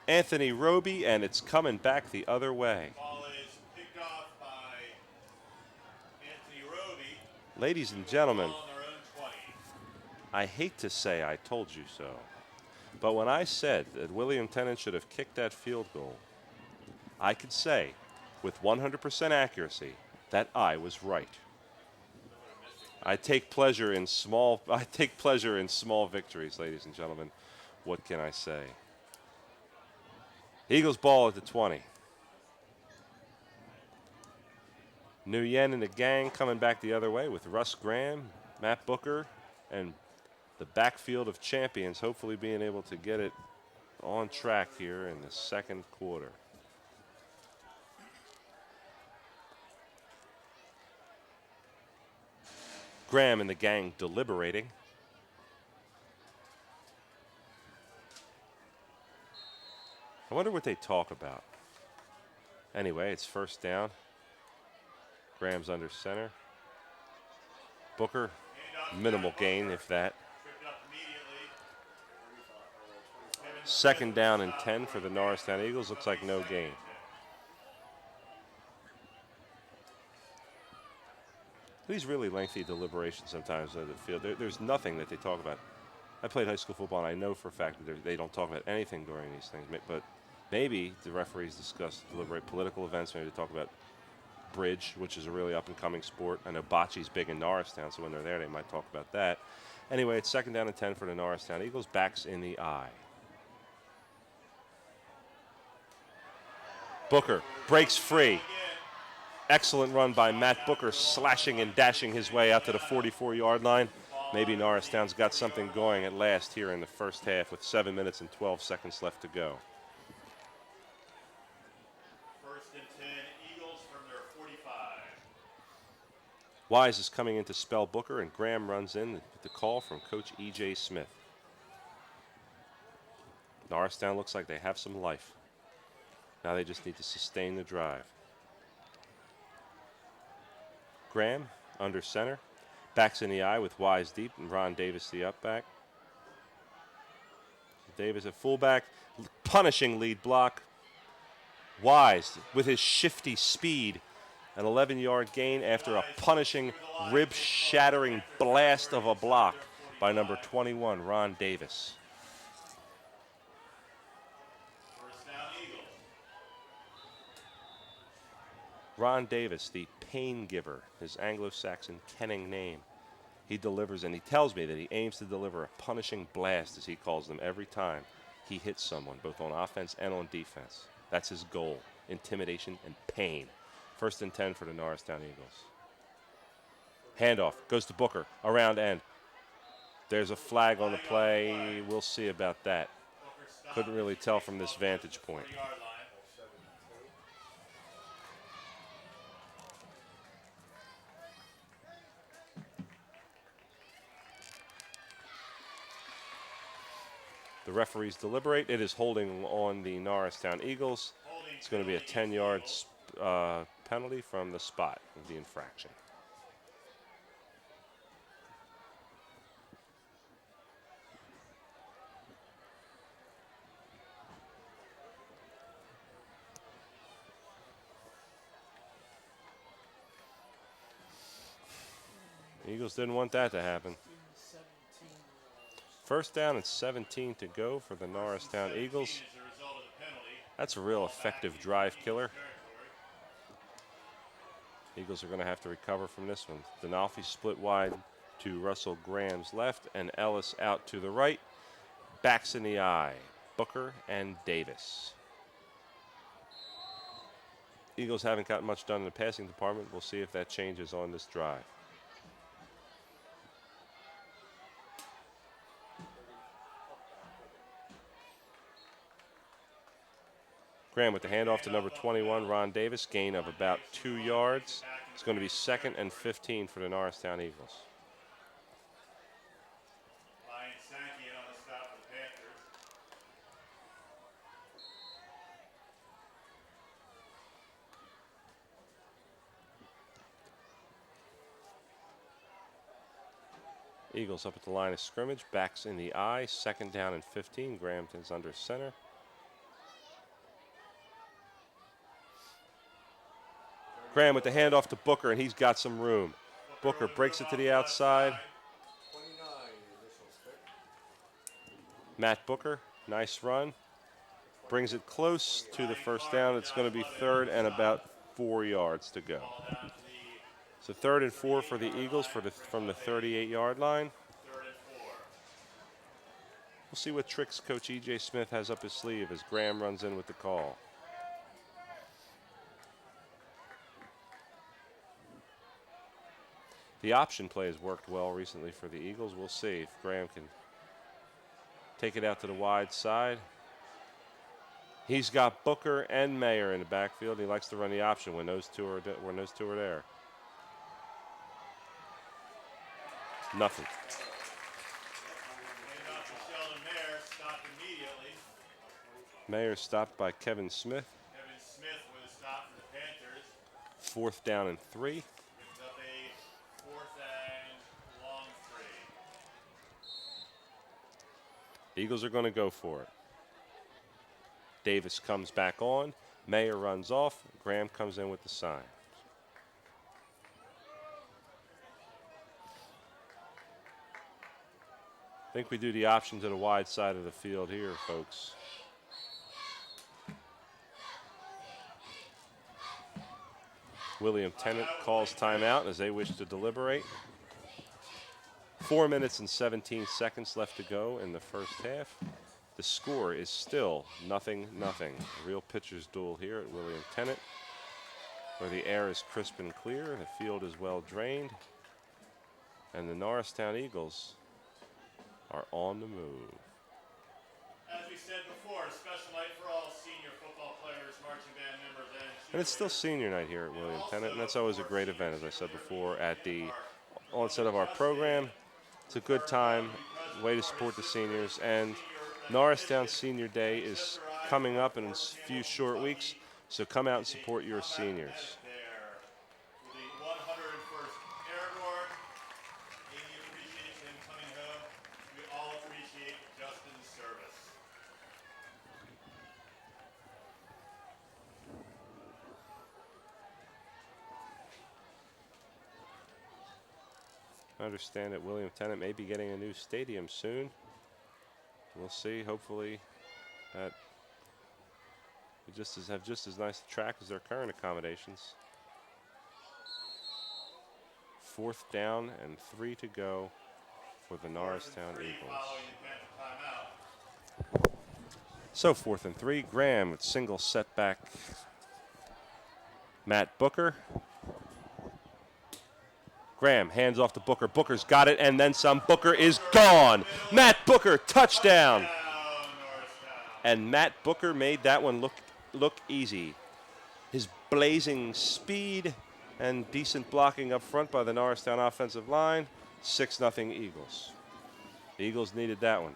Anthony Roby, and it's coming back the other way. Ball is picked off by Anthony Roby. Ladies and gentlemen, Ball on their own 20. I hate to say I told you so, but when I said that William Tennant should have kicked that field goal, I could say with 100% accuracy that I was right. I take pleasure in small victories, ladies and gentlemen. What can I say? Eagles ball at the 20. Nguyen and the gang coming back the other way with Russ Graham, Matt Booker, and the backfield of champions hopefully being able to get it on track here in the second quarter. Graham and the gang deliberating. I wonder what they talk about. Anyway, it's first down. Graham's under center. Booker, minimal gain, if that. Tripped up immediately. Second down and 10 for the Norristown Eagles. Looks like no gain. These really lengthy deliberations sometimes on the field. There's nothing that they talk about. I played high school football, and I know for a fact that they don't talk about anything during these things. But maybe the referees deliberate political events. Maybe they talk about bridge, which is a really up-and-coming sport. I know bocce's big in Norristown, so when they're there, they might talk about that. Anyway, it's second down and 10 for the Norristown Eagles. Backs in the eye. Booker breaks free. Excellent run by Matt Booker, slashing and dashing his way out to the 44-yard line. Maybe Norristown's got something going at last here in the first half with 7 minutes and 12 seconds left to go. First and 10, Eagles from their 45. Wise is coming in to spell Booker, and Graham runs in with the call from Coach E.J. Smith. Norristown looks like they have some life. Now they just need to sustain the drive. Graham under center. Backs in the eye with Wise deep and Ron Davis the up back. Davis at fullback. Punishing lead block. Wise with his shifty speed. An 11-yard gain after a punishing, rib-shattering blast of a block by number 21, Ron Davis. First down, Eagles. Ron Davis, the pain giver, his Anglo-Saxon kenning name. He delivers, and he tells me that he aims to deliver a punishing blast, as he calls them, every time he hits someone, both on offense and on defense. That's his goal, intimidation and pain. First and 10 for the Norristown Eagles. Handoff, goes to Booker, around end. There's a flag on the play. We'll see about that. Couldn't really tell from this vantage point. 40-yard line. The referees deliberate. It is holding on the Norristown Eagles. It's going to be a 10-yard penalty from the spot of the infraction. The Eagles didn't want that to happen. First down and 17 to go for the Norristown Eagles. As a result of the penalty, That's a real effective drive killer. Eagles are going to have to recover from this one. Denolfi split wide to Russell Graham's left and Ellis out to the right. Backs in the eye, Booker and Davis. Eagles haven't got much done in the passing department. We'll see if that changes on this drive. Graham with the handoff to number 21, Ron Davis. Gain of about 2 yards. It's going to be 2nd and 15 for the Norristown Eagles. Ryan Sankey on the stop for the Panthers. Eagles up at the line of scrimmage. Backs in the eye. 2nd down and 15. Graham is under center. Graham with the handoff to Booker, and he's got some room. Booker breaks it to the outside. Matt Booker, nice run. Brings it close to the first down. It's going to be 3rd and about 4 yards to go. So 3rd and 4 for the Eagles from the 38-yard line. We'll see what tricks Coach E.J. Smith has up his sleeve as Graham runs in with the call. The option play has worked well recently for the Eagles. We'll see if Graham can take it out to the wide side. He's got Booker and Mayer in the backfield. He likes to run the option when those two are there. Nothing. Mayer stopped by Kevin Smith. Kevin Smith with a stop for the Panthers. 4th down and 3. Gives up a 4th and long 3. Eagles are going to go for it. Davis comes back on. Mayer runs off. Graham comes in with the sign. I think we do the option to the wide side of the field here, folks. William Tennet calls timeout as they wish to deliberate. 4 minutes and 17 seconds left to go in the first half. The score is still 0-0. A real pitcher's duel here at William Tennet, where the air is crisp and clear, the field is well drained, and the Norristown Eagles are on the move. As we said before, a special night for all senior football players, marching band members, And it's still senior night here at William Tennet, and that's always a great event, as I said before, at the onset of our program. It's a good time, way to support the seniors, and Norristown Senior Day is coming up in a few short weeks, so come out and support your seniors. The 101st Airborne. Amy appreciates him coming home. We all appreciate Justin's service. I understand that William Tennet may be getting a new stadium soon. We'll see. Hopefully that we have just as nice a track as their current accommodations. 4th down and 3 to go for the Norristown Eagles. So 4th and 3. Graham with single setback. Matt Booker. Graham hands off to Booker. Booker's got it, and then some. Booker is gone. Matt Booker, touchdown. And Matt Booker made that one look easy. His blazing speed and decent blocking up front by the Norristown offensive line. 6-0 Eagles. The Eagles needed that one.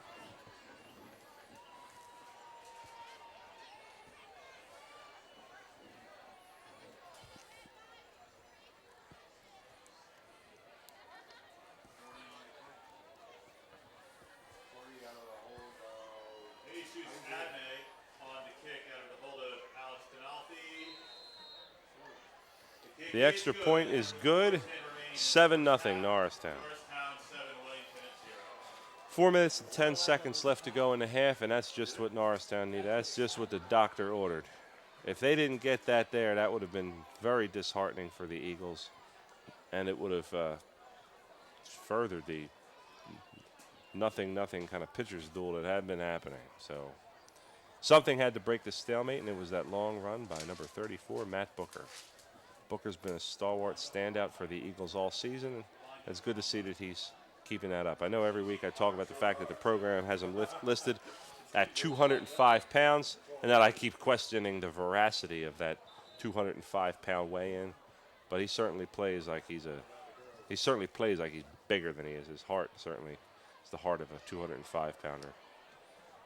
The extra point is good. 7-0 Norristown. 4 minutes and 10 seconds left to go in the half, and that's just what Norristown needed. That's just what the doctor ordered. If they didn't get that there, that would have been very disheartening for the Eagles, and it would have furthered the 0-0 kind of pitcher's duel that had been happening. So something had to break the stalemate, and it was that long run by number 34, Matt Booker. Booker's been a stalwart standout for the Eagles all season. It's good to see that he's keeping that up. I know every week I talk about the fact that the program has him listed at 205 pounds, and that I keep questioning the veracity of that 205-pound weigh-in. But he certainly plays like he's bigger than he is. His heart certainly is the heart of a 205-pounder,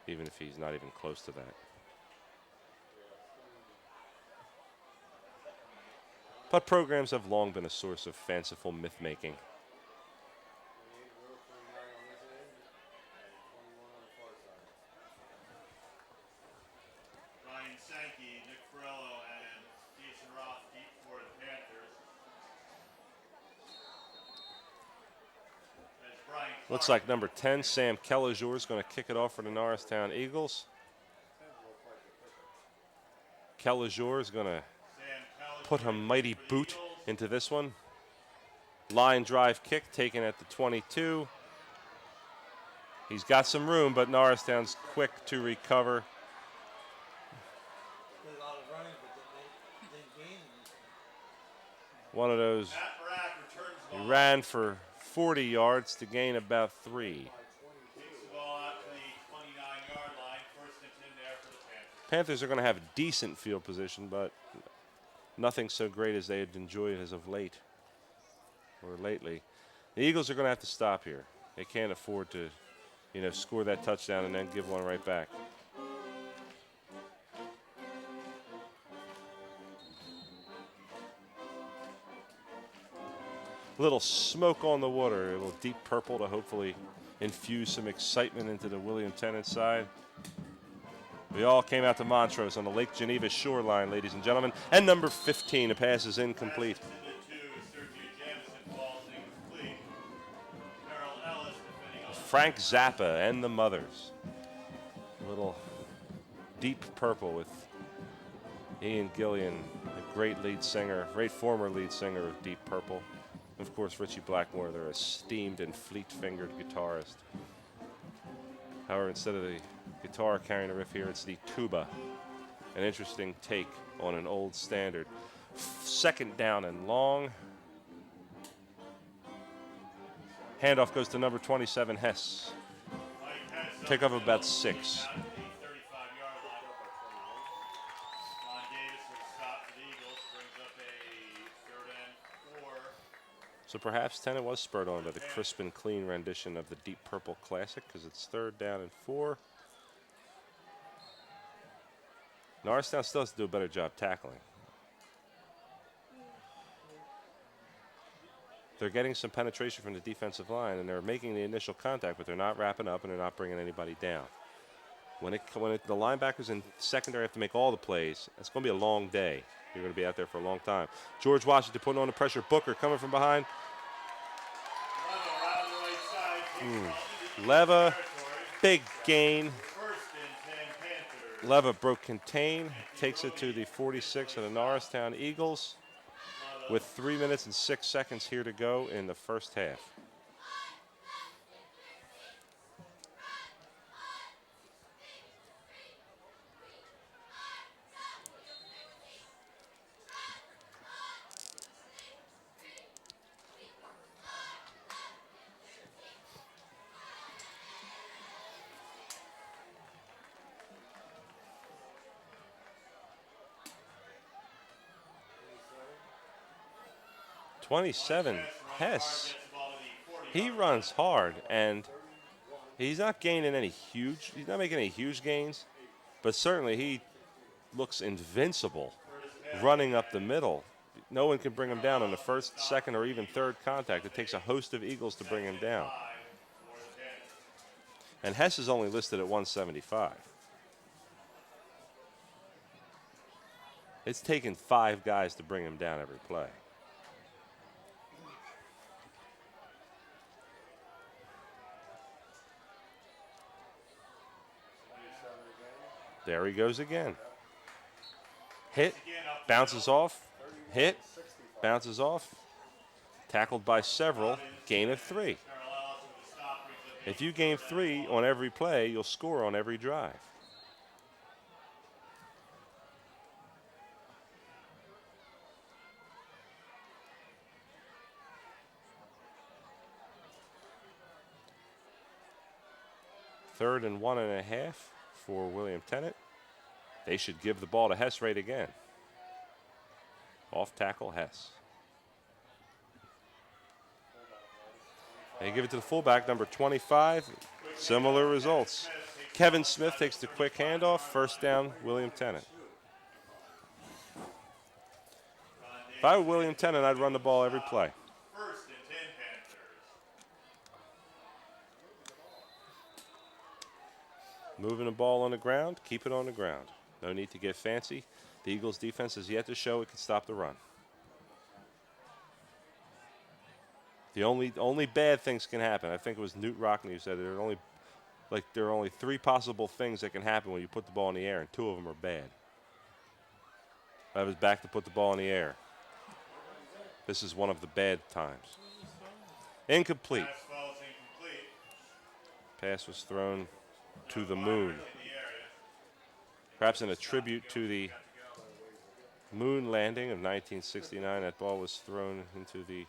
even if he's not even close to that. But programs have long been a source of fanciful myth-making. Sankey, Nick Ferrello, and Jason Roth deep for the Panthers. As Brian Looks Clark like number 10, Sam Kellejour, is going to kick it off for the Norristown Eagles. Kellejour is going to put a mighty boot into this one. Line drive kick taken at the 22. He's got some room, but Norristown's quick to recover. Did a lot of running, but didn't gain anything. One of those, Matt Barak returns the he ball. ran for 40 yards to gain about 3. Takes the ball out to the 29-yard line. First and 10 there for the Panthers. Panthers are going to have a decent field position, but nothing so great as they had enjoyed as of late or lately. The Eagles are going to have to stop here. They can't afford to, score that touchdown and then give one right back. A little smoke on the water, a little deep purple to hopefully infuse some excitement into the William Tennet side. We all came out to Montrose on the Lake Geneva shoreline, ladies and gentlemen. And number 15, a pass is incomplete. Frank Zappa and the Mothers. A little deep purple with Ian Gillian, a great lead singer, great former lead singer of Deep Purple. Of course, Richie Blackmore, their esteemed and fleet-fingered guitarist. However, instead of the guitar carrying a riff here, it's the tuba. An interesting take on an old standard. Second down and long. Handoff goes to number 27, Hess. Take up about 6. So perhaps Tennet was spurred on by the crisp and clean rendition of the Deep Purple classic, because it's 3rd down and 4. Norristown still has to do a better job tackling. They're getting some penetration from the defensive line, and they're making the initial contact, but they're not wrapping up, and they're not bringing anybody down. When the linebackers in secondary have to make all the plays, it's going to be a long day. You're going to be out there for a long time. George Washington putting on the pressure. Booker coming from behind. Leva, big gain. Leva broke contain, takes it to the 46 of the Norristown Eagles with 3 minutes and 6 seconds here to go in the first half. .27, Hess, he runs hard, and he's not gaining any huge, he's not making any huge gains, but certainly he looks invincible running up the middle. No one can bring him down on the first, second, or even third contact. It takes a host of Eagles to bring him down. And Hess is only listed at 175. It's taken 5 guys to bring him down every play. There he goes again. Hit, bounces off, hit, bounces off. Tackled by several, gain of 3. If you gain 3 on every play, you'll score on every drive. Third and 1.5 for William Tennet. They should give the ball to Hess right again. Off tackle, Hess. They give it to the fullback, number 25. Similar results. Kevin Smith takes the quick handoff. First down, William Tennet. If I were William Tennet, I'd run the ball every play. First and 10 Panthers. Moving the ball on the ground, keep it on the ground. No need to get fancy. The Eagles' defense has yet to show it can stop the run. The only bad things can happen. I think it was Newt Rockney who said there are only 3 possible things that can happen when you put the ball in the air, and 2 of them are bad. That was back to put the ball in the air. This is one of the bad times. Incomplete. Pass falls incomplete. Pass was thrown to the moon. In the area. Perhaps in a tribute to the moon landing of 1969, that ball was thrown into the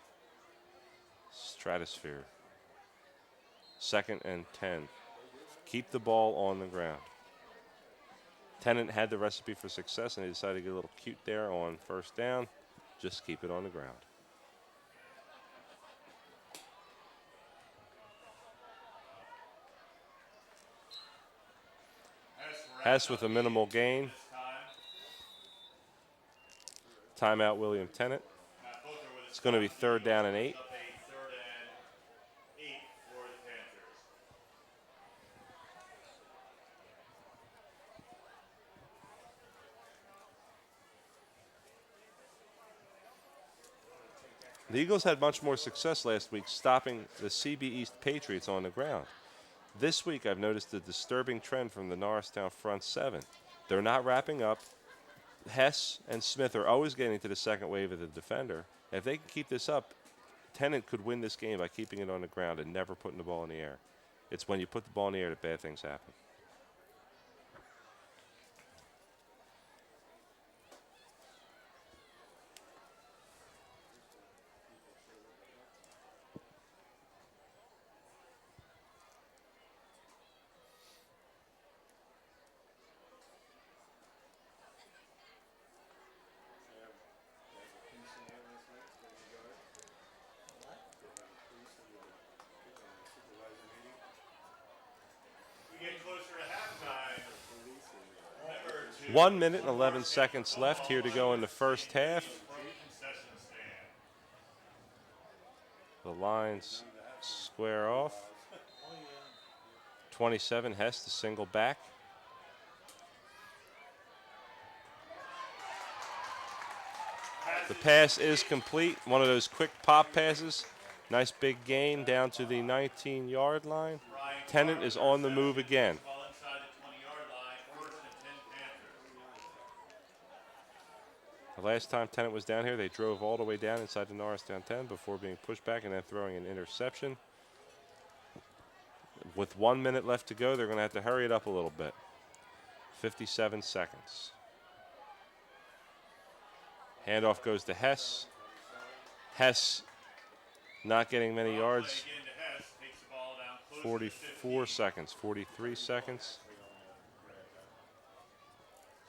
stratosphere. 2nd and 10. Keep the ball on the ground. Tennet had the recipe for success, and he decided to get a little cute there on 1st down. Just keep it on the ground. Hess with a minimal gain. Timeout, William Tennet. It's going to be 3rd down and 8. Up a 3rd and 8 for the Panthers. The Eagles had much more success last week stopping the CB East Patriots on the ground. This week, I've noticed a disturbing trend from the Norristown front 7. They're not wrapping up. Hess and Smith are always getting to the second wave of the defender. If they can keep this up, Tennet could win this game by keeping it on the ground and never putting the ball in the air. It's when you put the ball in the air that bad things happen. We get closer to halftime. Remember to 1 minute and 11 seconds left here to go in the first half. from the concession stand. The lines square off. 27, Hess to single back. The pass is complete. One of those quick pop passes. Nice big gain down to the 19-yard line. Tennet is on the move again. Ball inside the 20-yard line. 1st and 10 Panthers. The last time Tennet was down here, they drove all the way down inside the Norristown 10 before being pushed back and then throwing an interception. With 1 minute left to go, they're going to have to hurry it up a little bit. 57 seconds. Handoff goes to Hess. Hess not getting many yards. Again to Hess. Takes the ball down close to 44 seconds, 43 seconds.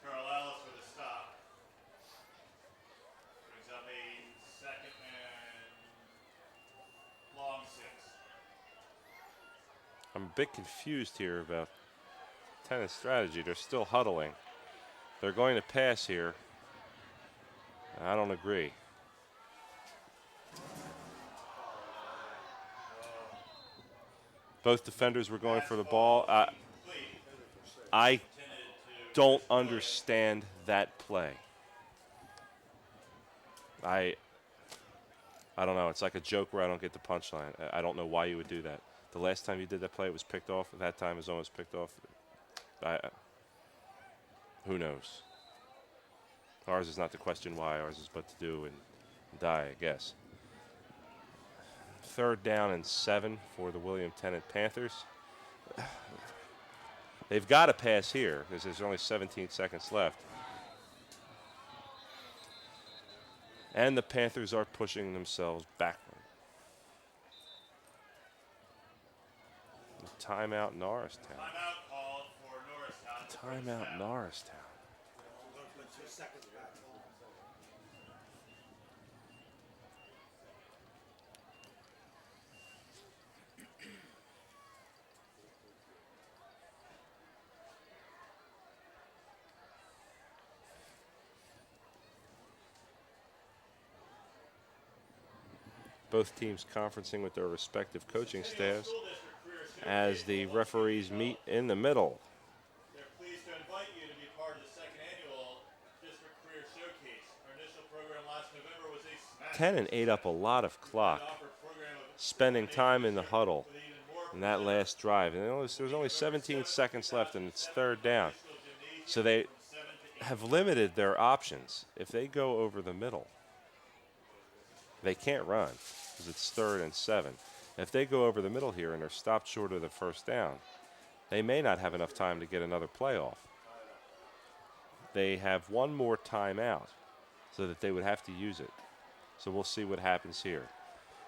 Carl Ellis with a stop. Brings up a 2nd and long 6. I'm a bit confused here about Tennet's strategy. They're still huddling. They're going to pass here. I don't agree. Both defenders were going for the ball. I don't understand that play. I don't know. It's like a joke where I don't get the punchline. I don't know why you would do that. The last time you did that play, it was picked off. That time it was almost picked off. Who knows? Ours is not to question why. Ours is but to do and die, I guess. 3rd down and 7 for the William Tennet Panthers. They've got to pass here because there's only 17 seconds left. And the Panthers are pushing themselves backward. Timeout Norristown. Timeout called for Norristown. Timeout Norristown. Both teams conferencing with their respective coaching staffs as the referees meet in the middle. They're pleased to invite you to be part of the second Tennet ate up a lot of clock, spending time in the huddle in that last drive. And there's only 17 seconds left, and it's third down. So they have limited their options. If they go over the middle, they can't run because it's 3rd and 7. If they go over the middle here and are stopped short of the first down, they may not have enough time to get another play off. They have one more timeout so that they would have to use it. So we'll see what happens here.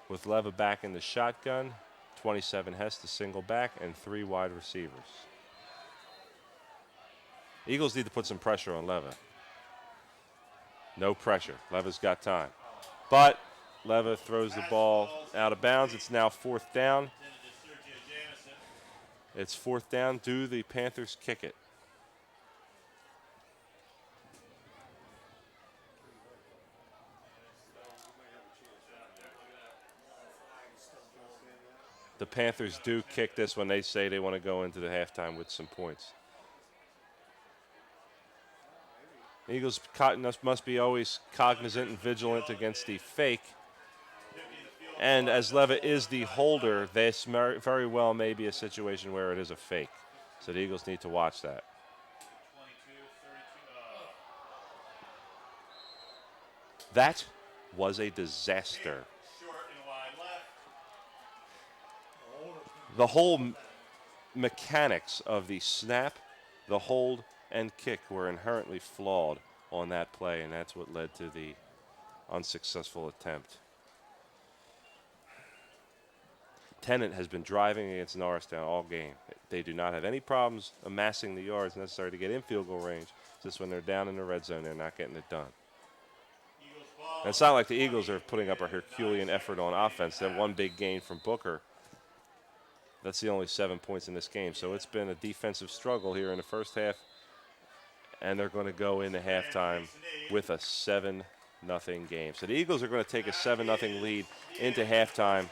With Leva back in the shotgun, 27 Hess to single back, and 3 wide receivers. Eagles need to put some pressure on Leva. No pressure. Leva's got time. But Leva throws the ball out of bounds. It's now 4th down. It's 4th down. Do the Panthers kick it? The Panthers do kick this when they say they want to go into the halftime with some points. Eagles must be always cognizant and vigilant against the fake. And as Leva is the holder, this very well may be a situation where it is a fake. So the Eagles need to watch that. That was a disaster. The whole mechanics of the snap, the hold, and kick were inherently flawed on that play, and that's what led to the unsuccessful attempt. Tennet has been driving against Norristown all game. They do not have any problems amassing the yards necessary to get in field goal range. Just when they're down in the red zone, they're not getting it done. And it's not like the Eagles are putting up a Herculean effort on offense. They have one big gain from Booker. That's the only 7 points in this game. So it's been a defensive struggle here in the first half. And they're going to go into halftime with a 7-0 game. So the Eagles are going to take a 7-0 lead into halftime.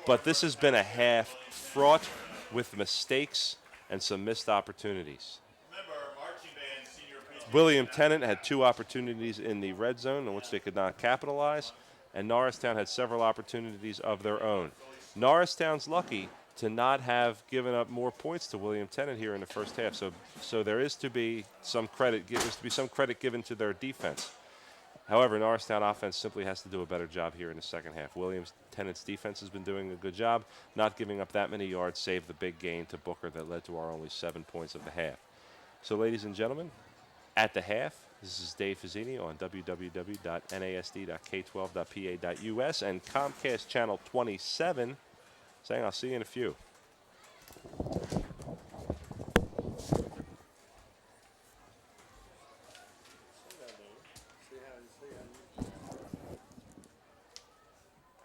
But this has been a half fraught with mistakes and some missed opportunities. William Tennet had 2 opportunities in the red zone in which they could not capitalize, and Norristown had several opportunities of their own. Norristown's lucky to not have given up more points to William Tennet here in the first half. So there is to be some credit. There's to be some credit given to their defense. However, Norristown offense simply has to do a better job here in the second half. William Tennet's defense has been doing a good job, not giving up that many yards, save the big gain to Booker that led to our only 7 points of the half. So, ladies and gentlemen, at the half, this is Dave Fazzini on www.nasd.k12.pa.us and Comcast Channel 27. Saying I'll see you in a few.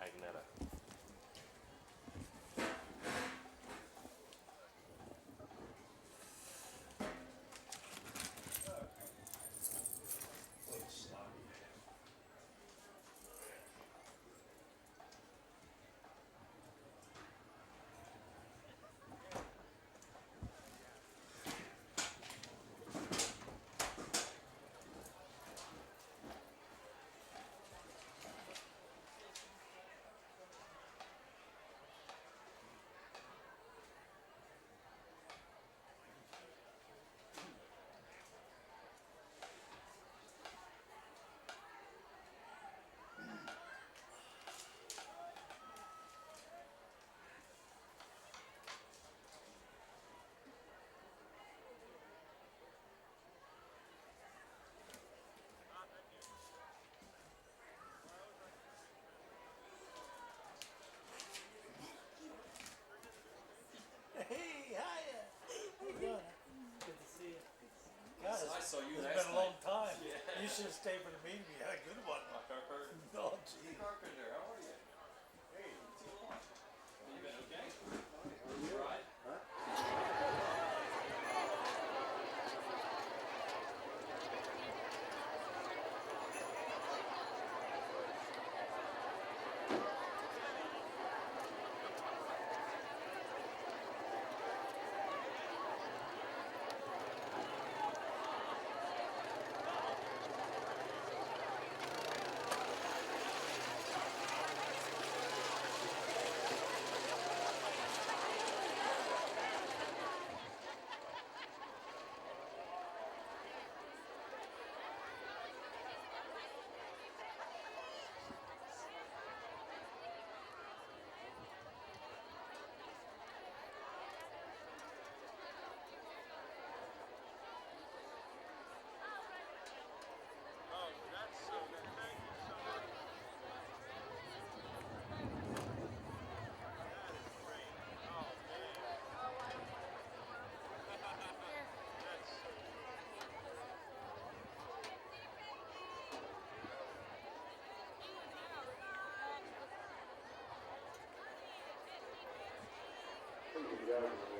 Agneta. Hey, hiya. How you doing? Good to see you. God, I saw you it's last been a long night. time. Yeah. You should have stayed for the meeting. You had a good one. Oh, gee. Carpenter, how are you? Hey, too long. You been okay? You all right? Exactly.